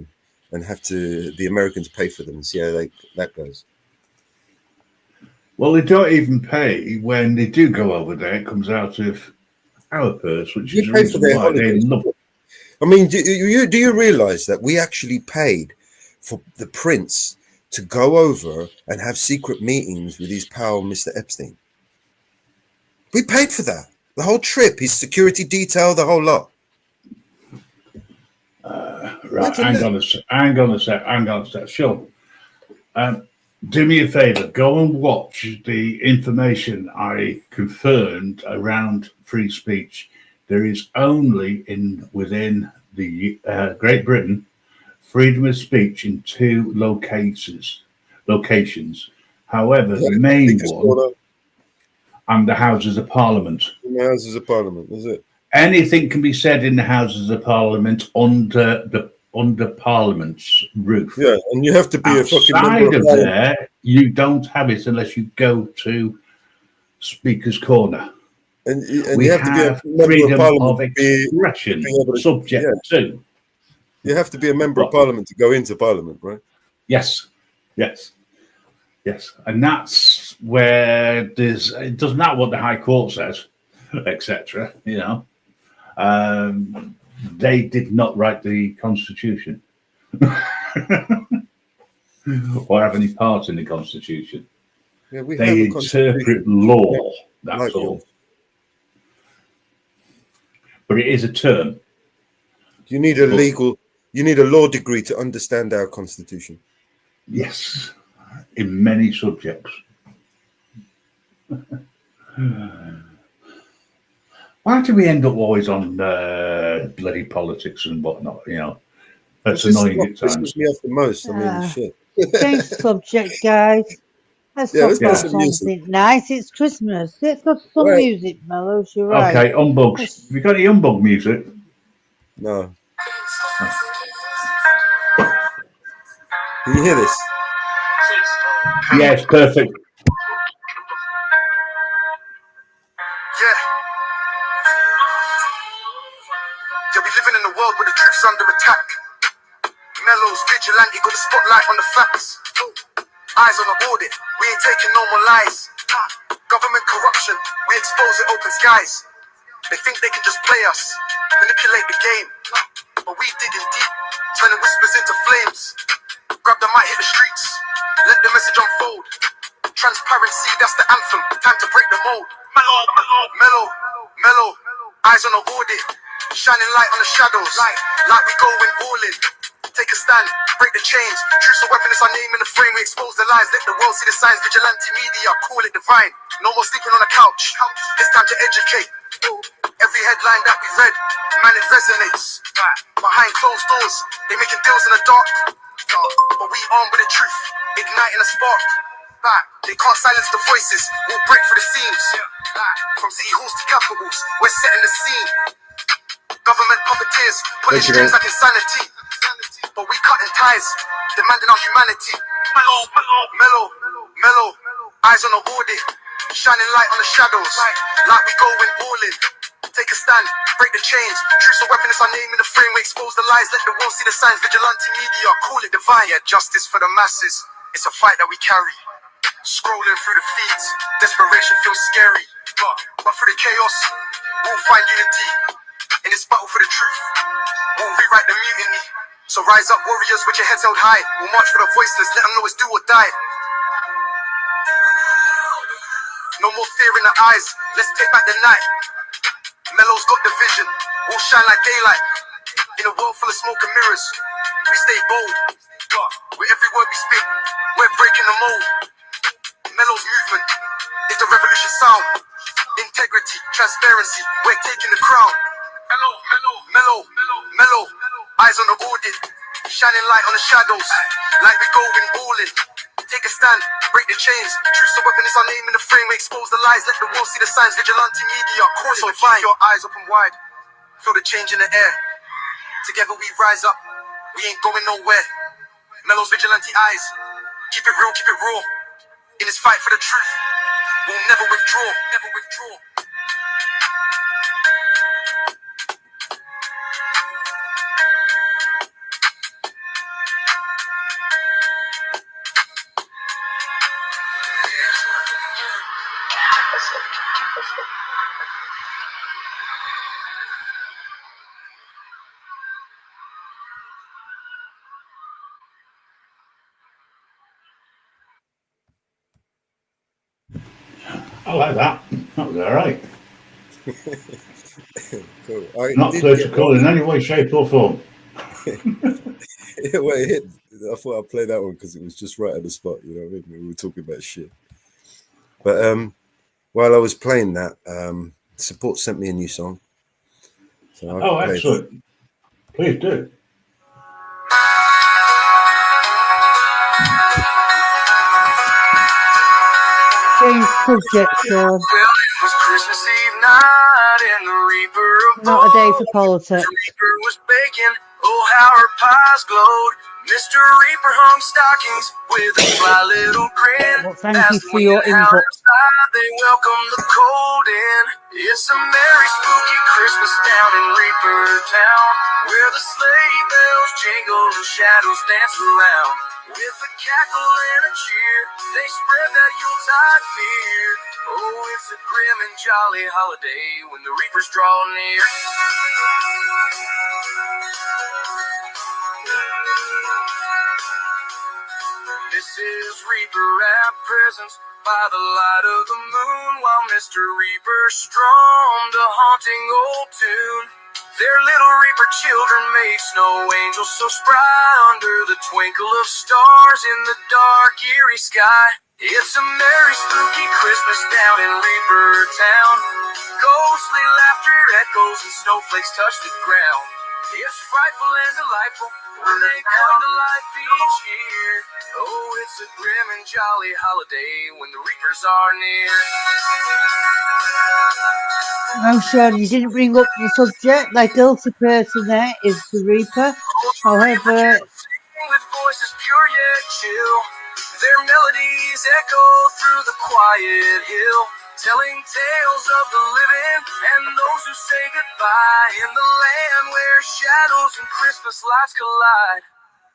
and have the Americans pay for them and see how that goes. Well, they don't even pay when they do go over there. It comes out of our purse, which is the reason why they love it. I mean, do you realize that we actually paid for the prince to go over and have secret meetings with his pal, Mr. Epstein? We paid for that. The whole trip, his security detail, the whole lot. Right, hang on a sec. Sure. Do me a favour. Go and watch the information I confirmed around free speech. There is only within the Great Britain freedom of speech in 2 locations. However, the main one and the Houses of Parliament. In the Houses of Parliament, is it? Anything can be said in the Houses of Parliament under Parliament's roof. Yeah, and you have to be outside a fucking member of there. You don't have it unless you go to Speaker's Corner. And we you have to be a member freedom of Parliament of expression subject to. You have to be a member of Parliament to go into Parliament, right? Yes. And that's where it doesn't matter what the High Court says, etc. You know, they did not write the Constitution or have any part in the Constitution. Yeah, they interpret law. That's all. But it is a term. You need a law degree to understand our Constitution. Yes, in many subjects. Why do we end up always on bloody politics and whatnot? You know, that's annoying at times. Pisses me off the most. I mean, shit. Change subject, guys. Let's talk about something nice. It's Christmas. Let's got some music, Mellows. You're right. Okay, Humbug. Have you got any Humbug music? No. Can you hear this? Yeah, it's perfect. Yeah. Yeah, we living in a world where the truth's under attack. Mellows, vigilante, got the spotlight on the facts. Eyes on the audit, we ain't taking no more lies. Government corruption, we expose it, open skies. They think they can just play us, manipulate the game. But we digging deep, turning whispers into flames. Grab the mic, hit the streets, let the message unfold. Transparency, that's the anthem, time to break the mold. Mellow, eyes on the audit, shining light on the shadows, like we going all in. Take a stand, break the chains. Truth's a weapon, it's our name in the frame. We expose the lies, let the world see the signs. Vigilante media, call it divine. No more sleeping on a couch, it's time to educate. Every headline that we read, man, it resonates. Behind closed doors, they making deals in the dark. But we armed with the truth, igniting a spark. They can't silence the voices, we'll break through the seams. From city halls to capitals, we're setting the scene. Government puppeteers, pulling strings like insanity. But we cutting ties, demanding our humanity. Mellow, eyes on the audit, shining light on the shadows, like we going all in. Take a stand, break the chains. Truth's a weapon, it's our name in the frame. We expose the lies, let the world see the signs. Vigilante media, call it divine. Yeah, justice for the masses, it's a fight that we carry. Scrolling through the feeds, desperation feels scary. But through the chaos, we'll find unity. In this battle for the truth, we'll rewrite the mutiny. So rise up, warriors, with your heads held high. We'll march for the voiceless, let them know it's do or die. No more fear in the eyes, let's take back the night. Mellow's got the vision, we'll shine like daylight. In a world full of smoke and mirrors, we stay bold. With every word we speak, we're breaking the mold. Mellow's movement is the revolution sound. Integrity, transparency, we're taking the crown. Mellow, eyes on the audit, shining light on the shadows, like we going all in. Take a stand, break the chains. Truth's a weapon, it's our name in the frame. We expose the lies, let the world see the signs. Vigilante media, course on fire. Your eyes open wide, feel the change in the air. Together we rise up, we ain't going nowhere. Mellow's vigilante eyes, keep it real, keep it raw. In this fight for the truth, we'll never withdraw, never withdraw. I like that. That was all right. Cool. Not political in any way, shape, or form. Yeah, well, it hit. I thought I'd play that one because it was just right at the spot. You know what I mean? We were talking about shit. But while I was playing that, Support sent me a new song. So Oh, excellent. Please do. Change subject, Sean. Well, it was Christmas Eve night and the Reaper abode. Not a day for politics. The Reaper was baking, oh how her pies glowed. Mr. Reaper hung stockings with a sly little grin. Well, thank you for your input. Outside, they welcome the cold in. It's a merry spooky Christmas down in Reaper Town, where the sleigh bells jingle and shadows dance around. With a cackle and a cheer, they spread that Yuletide fear. Oh, it's a grim and jolly holiday when the Reapers draw near. Mrs. Reaper wrapped presents by the light of the moon, while Mr. Reaper strummed a haunting old tune. Their little Reaper children made snow angels so spry under the twinkle of stars in the dark, eerie sky. It's a merry, spooky Christmas down in Reaper Town. Ghostly laughter echoes and snowflakes touch the ground. It's frightful and delightful when they come to life each year. Oh, it's a grim and jolly holiday when the Reapers are near. No, Sean, you didn't bring up the subject. The guilty person there is the Reaper. However, with voices pure yet chill. Their melodies echo through the quiet hill, telling tales of the living and those who say goodbye in the land where shadows and Christmas lights collide.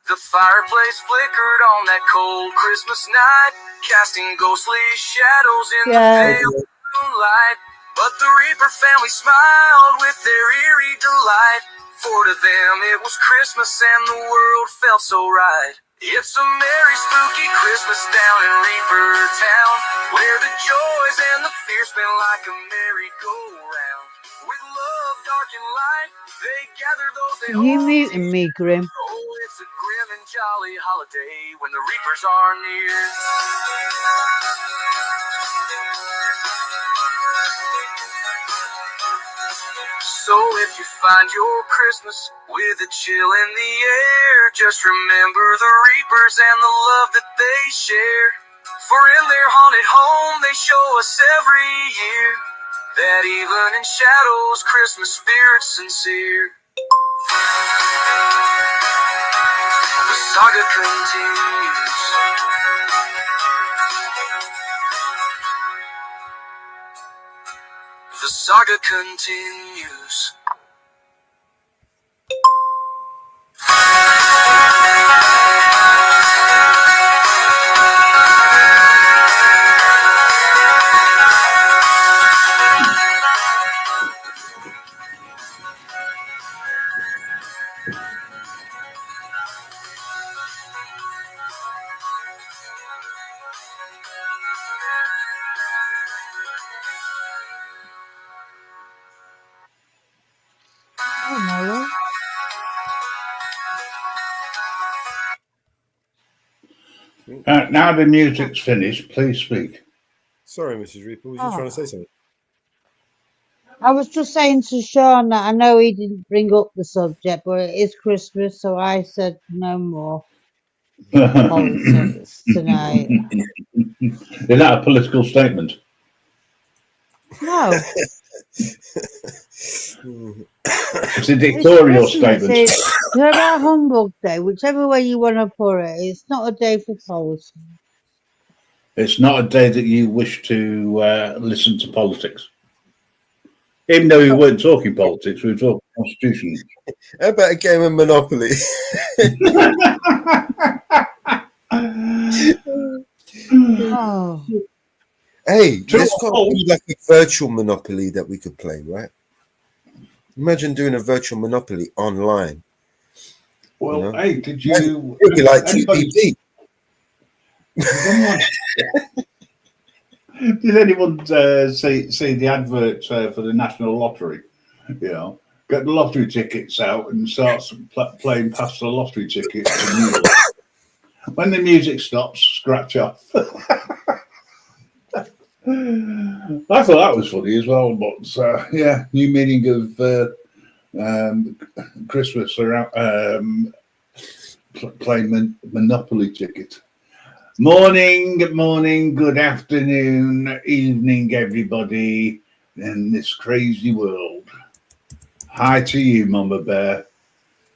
The fireplace flickered on that cold Christmas night, casting ghostly shadows in the Yeah. pale moonlight. But the Reaper family smiled with their eerie delight, for to them it was Christmas and the world felt so right. It's a merry, spooky Christmas down in Reaper Town, where the joys and the fears spin like a merry-go-round. With love, dark and light, they gather those they You hold muting me, Grim. Oh, it's a grim and jolly holiday when the Reapers are near. So if you find your Christmas with a chill in the air, just remember the Reapers and the love that they share. For in their haunted home they show us every year that even in shadows Christmas spirit's sincere. The saga continues. The saga continues. Oh, Molly. Now the music's finished, please speak. Sorry, Mrs. Reaper, was you Oh. trying to say something? I was just saying to Sean that I know he didn't bring up the subject, but it is Christmas, so I said no more politics tonight. Is that a political statement? No, It's a it's dictatorial Christmas. statement. It's about Humbug Day, whichever way you want to put it. It's not a day for politics. It's not a day that you wish to listen to politics. Even though we weren't talking politics, we were talking constitution. How about a game of Monopoly? Oh, Hey, True let's or got false? like a virtual Monopoly that we could play, right? Imagine doing a virtual Monopoly online. Well, You know? hey, did you? It'd be like anybody- TPP. Did anyone see the advert for the National Lottery? You know, get the lottery tickets out and start playing past the lottery tickets. When the music stops, scratch off. I thought that was funny as well, but yeah, new meaning of Christmas around playing Monopoly ticket. Morning, good afternoon, evening, everybody in this crazy world. Hi to you, Mama Bear.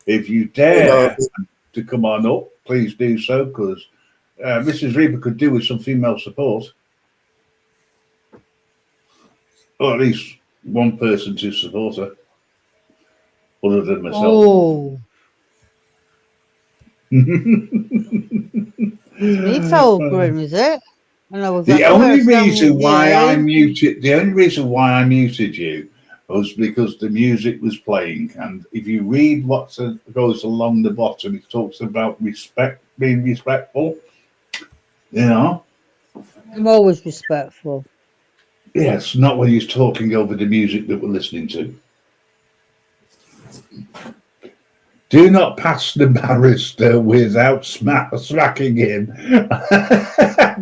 If you dare to come on up, please do so, because Mrs. Reaper could do with some female support. Or at least one person to support her, other than myself. oh. It's me fell grim, is it? I know The exactly where only I stand reason with why I you. muted you was because the music was playing, and if you read what goes along the bottom, it talks about respect, being respectful. You know, I'm always respectful. yes, not when he's talking over the music that we're listening to. Do not pass the barrister without smacking him.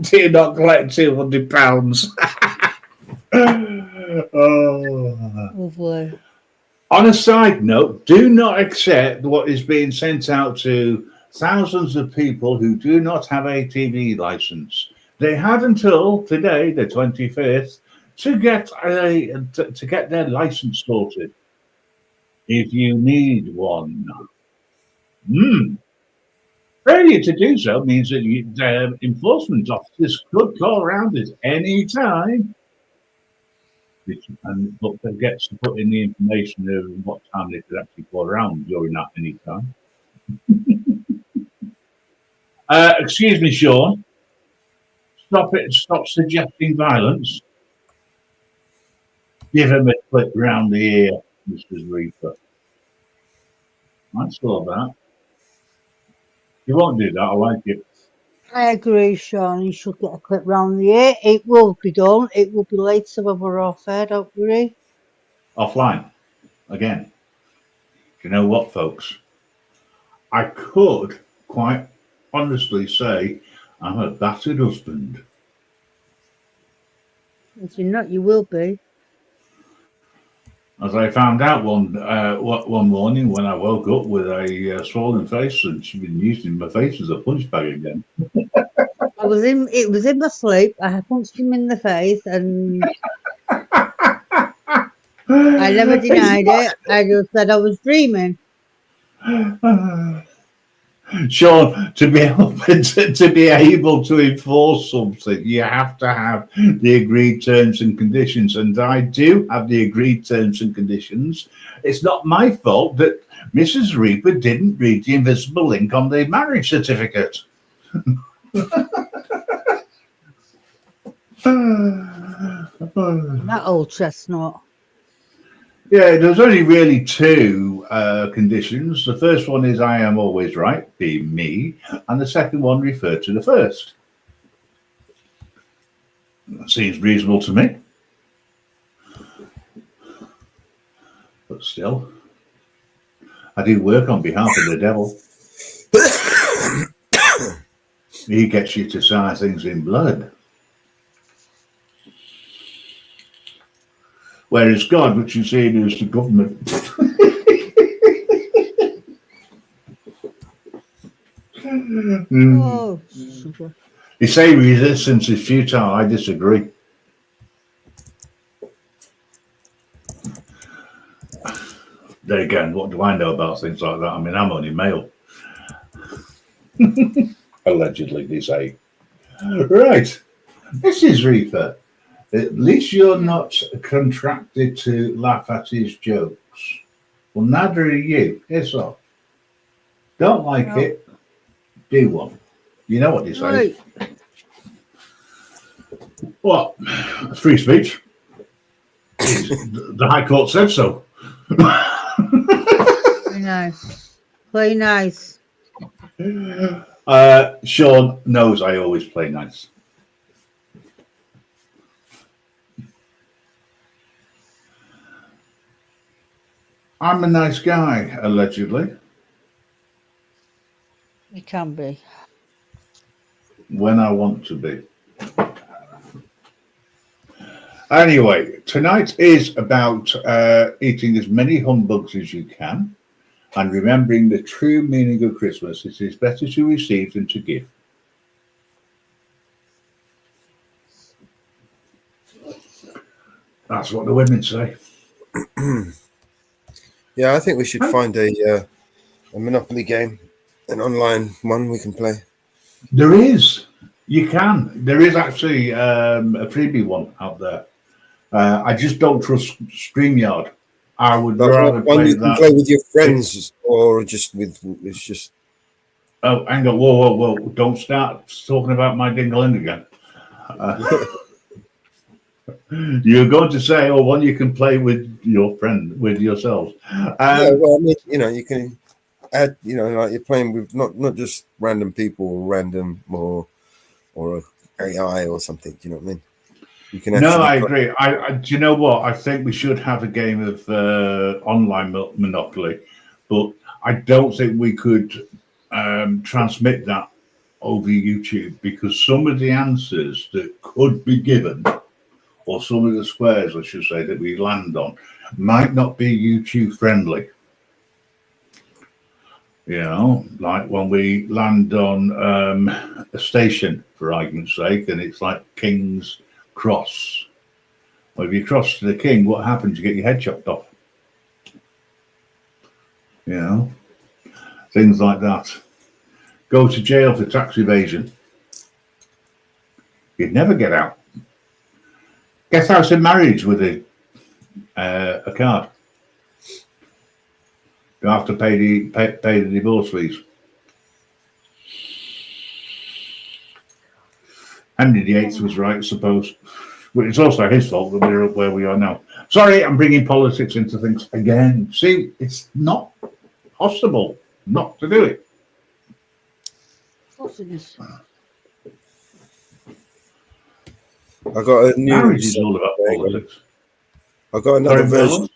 Do not collect £200. Oh. Lovely. On a side note, do not accept what is being sent out to thousands of people who do not have a TV license. They had until today, the 25th, to get their license sorted. If you need one. Failure to do so means that enforcement officers could call around at any time. And look, they get to put in the information of what time they could actually call around during that any time. Excuse me, Sean. Stop it. Stop suggesting violence. Give him a clip round the ear, Mrs. Reaper. I saw that. You won't do that, I like it. I agree, Sean. You should get a clip round the ear. It will be done. It will be later when we're off air, don't worry. Offline. Again. Do you know what, folks? I could quite honestly say I'm a battered husband. If you're not, you will be. As I found out one morning when I woke up with a swollen face, and she'd been using my face as a punch bag again. It was in my sleep. I punched him in the face, and I never denied it. I just said I was dreaming. Sean, to be able to enforce something, you have to have the agreed terms and conditions, and I do have the agreed terms and conditions. It's not my fault that Mrs. Reaper didn't read the invisible link on the marriage certificate. That old chestnut. Yeah, there's only really two conditions. The first one is I am always right, being me, and the second one referred to the first. That seems reasonable to me. But still, I do work on behalf of the devil. He gets you to sign things in blood. Whereas God, which you see is the government. Oh, sugar. You say resistance is futile. I disagree. There again, what do I know about things like that? I mean, I'm only male. Allegedly, they say. Right. Mrs. Reaper, at least you're not contracted to laugh at his jokes. Well, neither are you. Piss off. Don't like it, do one. You know what they say. Right. What? Free speech? The High Court said so. Very nice. Play nice. Sean knows I always play nice. I'm a nice guy, allegedly. It can be. When I want to be. Anyway, tonight is about eating as many humbugs as you can and remembering the true meaning of Christmas. It is better to receive than to give. That's what the women say. Yeah, I think we should find a Monopoly game, an online one we can play. There is. You can. There is actually a freebie one out there. I just don't trust StreamYard. I would rather one play you can that. play with your friends or just with. It's just. Oh, hang on! Whoa! Don't start talking about my dingling again. You're going to say, "Oh, one you can play with your friend, with yourselves." Yeah, well, I mean, you can add, like you're playing with not just random people or random or AI or something. Do you know what I mean? You can. No, I agree. Do you know what? I think we should have a game of online Monopoly, but I don't think we could transmit that over YouTube because some of the answers that could be given, or some of the squares, I should say, that we land on, might not be YouTube friendly. You know, like when we land on a station, for argument's sake, and it's like King's Cross. Well, if you cross to the King, what happens? You get your head chopped off. You know, things like that. go to jail for tax evasion. You'd never get out. Guess how's a marriage with a card? You have to pay the divorce fees. Henry VIII was right, I suppose. But it's also his fault that we're where we are now. Sorry, I'm bringing politics into things again. See, it's not possible not to do it. Of course it is. I got a new Marriage is song. all about politics. I got another Sorry, version. Melon?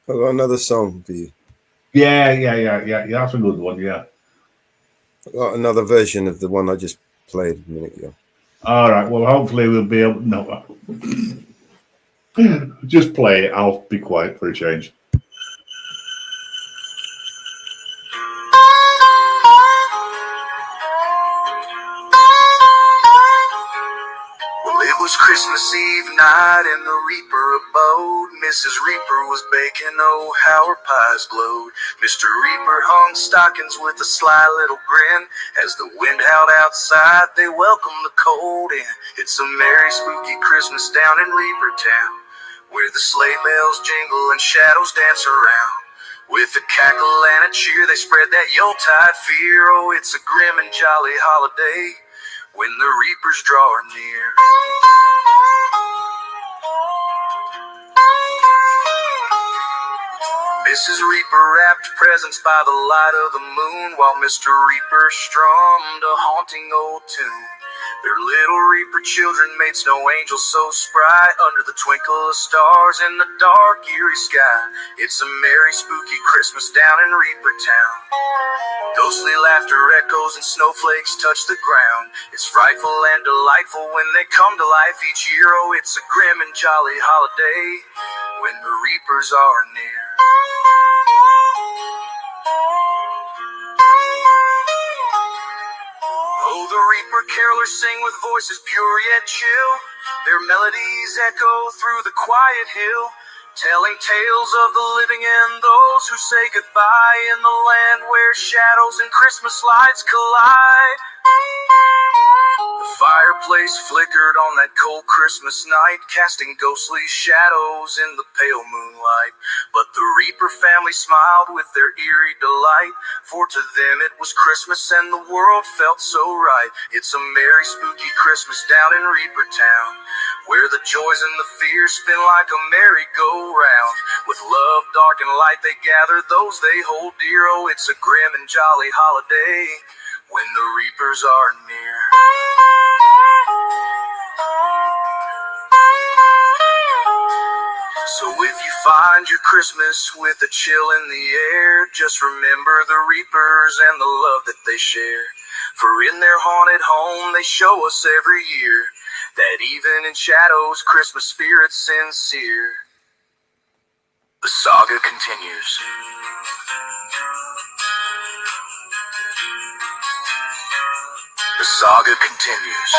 I got another song for you. Yeah. That's a good one. Yeah. I got another version of the one I just played a minute ago. All right. Well, hopefully we'll be able. No, just play it. I'll be quiet for a change. Well, it was Christmas Eve night and the Reaper abode. Mrs. Reaper was baking, oh, how her pies glowed. Mr. Reaper hung stockings with a sly little grin. As the wind howled outside, they welcomed the cold in. It's a merry, spooky Christmas down in Reaper Town, where the sleigh bells jingle and shadows dance around. With a cackle and a cheer, they spread that Yuletide fear. Oh, it's a grim and jolly holiday when the reapers draw near. Mrs. Reaper wrapped presents by the light of the moon, while Mr. Reaper strummed a haunting old tune. Their little Reaper children made snow angels so spry under the twinkle of stars in the dark, eerie sky. It's a merry, spooky Christmas down in Reaper Town. Ghostly laughter echoes and snowflakes touch the ground. It's frightful and delightful when they come to life each year. Oh, it's a grim and jolly holiday when the Reapers are near. Oh, the Reaper carolers sing with voices pure yet chill. Their melodies echo through the quiet hill, telling tales of the living and those who say goodbye in the land where shadows and Christmas lights collide. The fireplace flickered on that cold Christmas night, casting ghostly shadows in the pale moonlight. But the Reaper family smiled with their eerie delight, for to them it was Christmas and the world felt so right. It's a merry, spooky Christmas down in Reaper Town, where the joys and the fears spin like a merry-go-round. With love, dark, and light they gather those they hold dear. Oh, it's a grim and jolly holiday when the Reapers are near. So if you find your Christmas with a chill in the air, just remember the Reapers and the love that they share. For in their haunted home they show us every year that even in shadows Christmas spirit's sincere. The saga continues. The saga continues.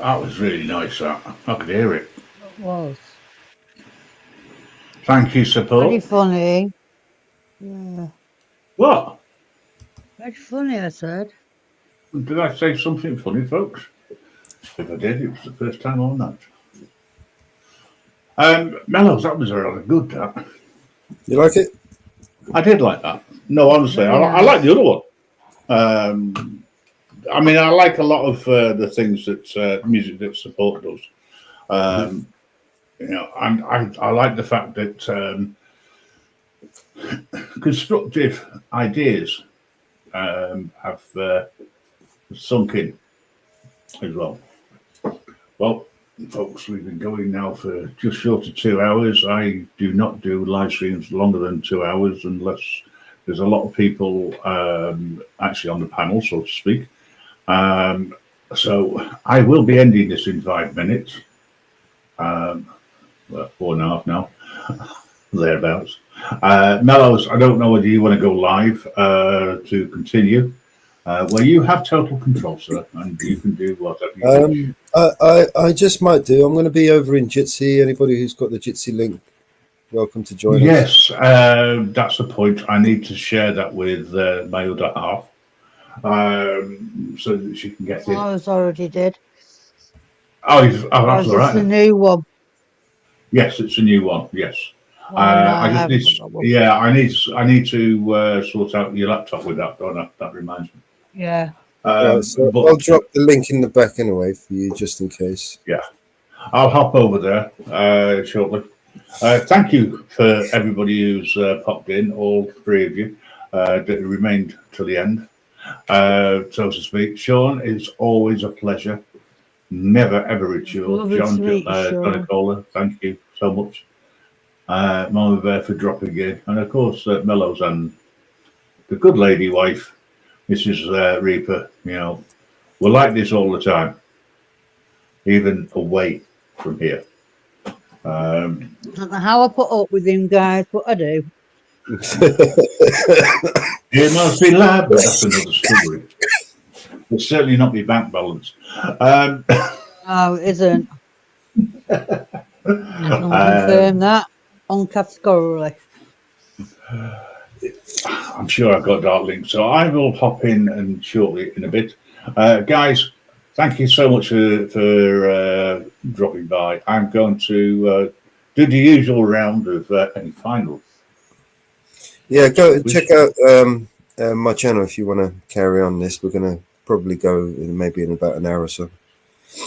That was really nice. That I could hear it. It was. Thank you, Very support. funny. Yeah. What? Very funny, I said. Did I say something funny, folks? If I did, it was the first time on that. Mellows, that was really good. That You like it? I did like that. No, honestly, I like the other one. I mean, I like a lot of the things that music that support does. You know, and I like the fact that constructive ideas have sunk in as well. Well, folks, we've been going now for just short of 2 hours. I do not do live streams longer than 2 hours unless there's a lot of people actually on the panel, so to speak. So I will be ending this in 5 minutes. Well, 4.5 now, thereabouts. Mellows, I don't know whether you want to go live to continue. Well, you have total control, sir, and you can do whatever you wish. I just might do. I'm going to be over in Jitsi. Anybody who's got the Jitsi link, welcome to join us. Yes, that's the point. I need to share that with my other half so that she can get in. I was already did. Oh, that's all right. It's a new one. Yes, it's a new one. Yes. Oh, no, I I haven't just got that one. need, yeah, I need to sort out your laptop with that. Don't I? That reminds me. Yeah. So I'll drop the link in the back anyway for you, just in case. Yeah, I'll hop over there shortly. Thank you for everybody who's popped in, all three of you that remained till the end, so to speak. Sean, it's always a pleasure. Never ever a chore. Lovely John, to meet you, Sean. Donicola, thank you so much. Mama Bear for dropping in, and of course Mellows and the good lady wife, Mrs. Reaper. You know, we're like this all the time, even away from here. I don't know how I put up with him, guys, but I do. It must be love, but that's another story. It's certainly not my bank balance. No, it isn't. I can confirm that uncategorically. I'm sure I've got that link, so I will hop in and shortly in a bit. Guys, thank you so much for dropping by. I'm going to do the usual round of any final. Yeah, go check out my channel if you want to carry on this. We're going to probably go maybe in about an hour or so.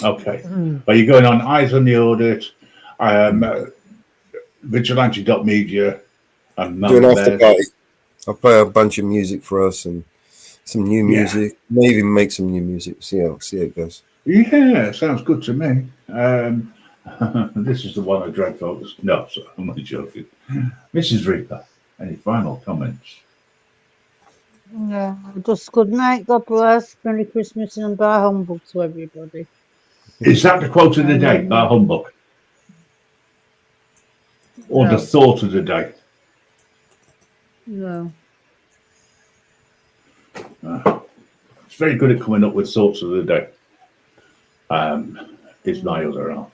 Okay. Are you going on Eyes on the Audit, Vigilante.media, and Do an after party. I'll play a bunch of music for us and some new music. Maybe make some new music. See how it goes. Yeah, sounds good to me. This is the one I dread, folks. No, sorry, I'm not joking. Mrs. Reaper, any final comments? Yeah, just good night, God bless, Merry Christmas, and bye humbug to everybody. Is that the quote of the day, by Humbug? Or No. the thought of the day? No. It's very good at coming up with thoughts of the day. Is my other half.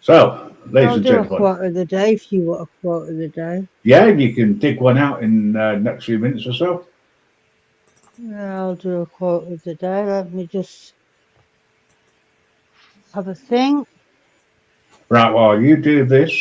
So, ladies I'll and do a gentlemen. quote of the day if you want a quote of the day. Yeah, you can dig one out in next few minutes or so. Yeah, I'll do a quote of the day. Let me just have a think. Right, while you do this,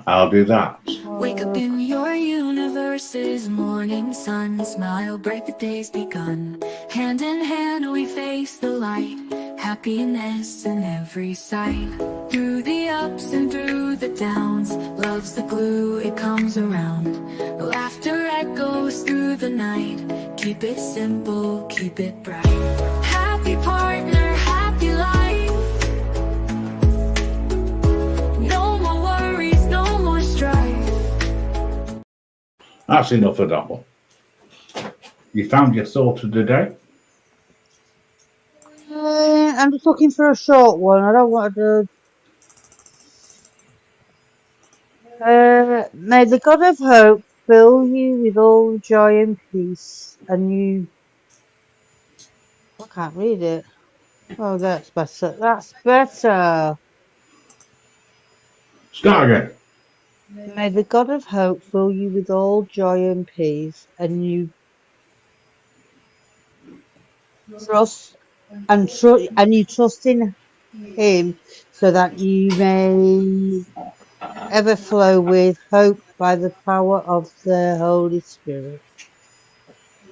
I'll do that. Wake up in your universe's morning sun. Smile, bright the day's begun. Hand in hand we face the light. Happiness in every sight. Through the ups and through the downs. Love's the glue, it comes around. Laughter echoes through the night. Keep it simple, keep it bright. Happy partner, happy life. No more worries, no more strife. That's enough of that one. You found your thought of the day? I'm just looking for a short one. I don't want to do. May the God of hope fill you with all joy and peace, and you. I can't read it. Oh, that's better. That's better. Start again. May the God of hope fill you with all joy and peace, and you trust and you trust in Him, so that you may ever flow with hope by the power of the Holy Spirit.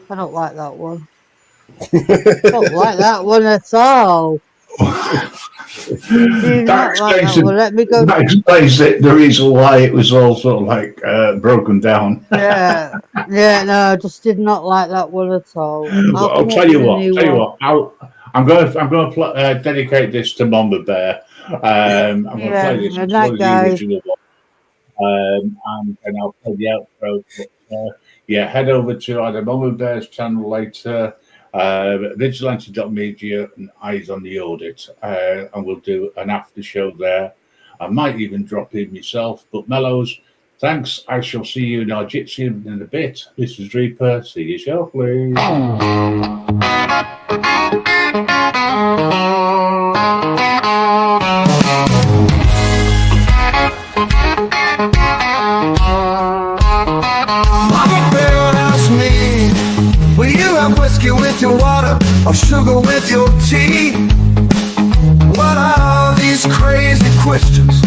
I don't like that one. I don't like that one at all. Do not like that one. Let me go. That explains the reason why it was all sort of like broken down. Yeah, no, I just did not like that one at all. I'll tell you what. I'm going to dedicate this to Mama Bear. I'm going to play this. and It's that one of the goes. original ones. And I'll play the outro. But, yeah, head over to either Mama Bear's channel later, Vigilante.media, and Eyes on the Audit, and we'll do an after show there. I might even drop in myself. But Mellows, thanks. I shall see you in our Jitsi in a bit. This is Reaper. See you shortly. Whiskey with your water or sugar with your tea? What are these crazy questions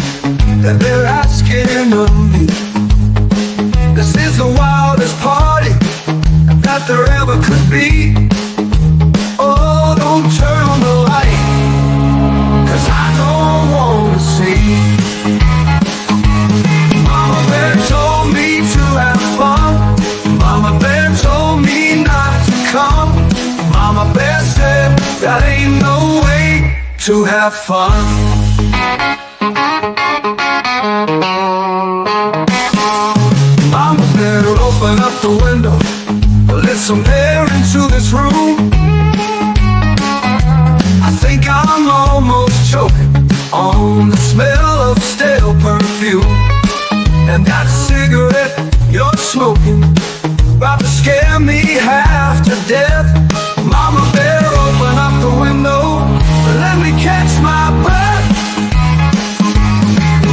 that they're asking of me? This is the wildest party that there ever could be. Oh, don't turn on the light, 'cause I don't wanna see. Mama Bear told me to have fun. Mama Bear told me not to come. Mama Bear said that ain't no way to have fun. Mama Bear opened up the window, let some air into this room. I think I'm almost choking on the smell of stale perfume. And that cigarette you're smoking about to scare me half to death. Mama Bear, open up the window, let me catch my breath.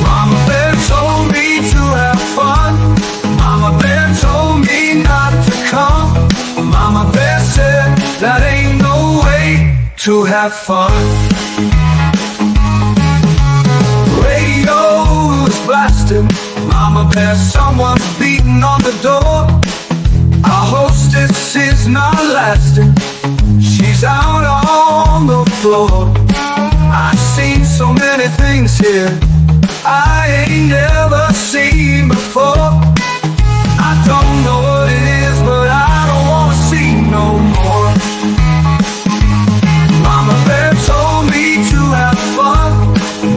Mama Bear told me to have fun. Mama Bear told me not to come. Mama Bear said that ain't no way to have fun. Radio is blasting. Mama Bear, someone's beating on the door. Our hostess is not lasting. She's out on the floor. I've seen so many things here I ain't never seen before. I don't know what it is, but I don't wanna see no more. Mama Bear told me to have fun.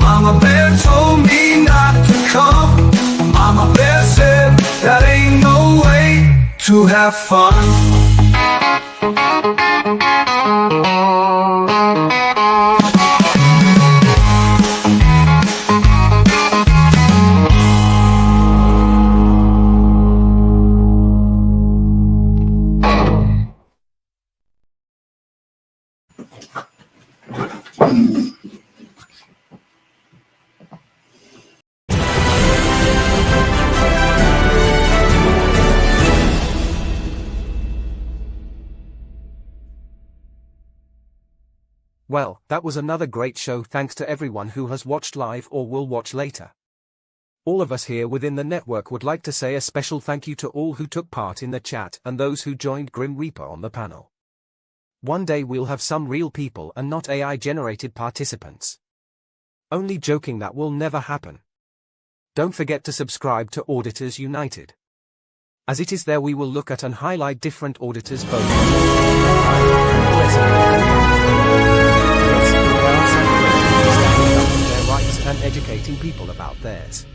Mama Bear told me not to come. Mama Bear said that ain't no way to have fun. Well, that was another great show. Thanks to everyone who has watched live or will watch later. All of us here within the network would like to say a special thank you to all who took part in the chat and those who joined Grim Reaper on the panel. One day we'll have some real people and not AI-generated participants. Only joking, that will never happen. Don't forget to subscribe to Auditors United. As it is there we will look at and highlight different auditors both and educating people about theirs.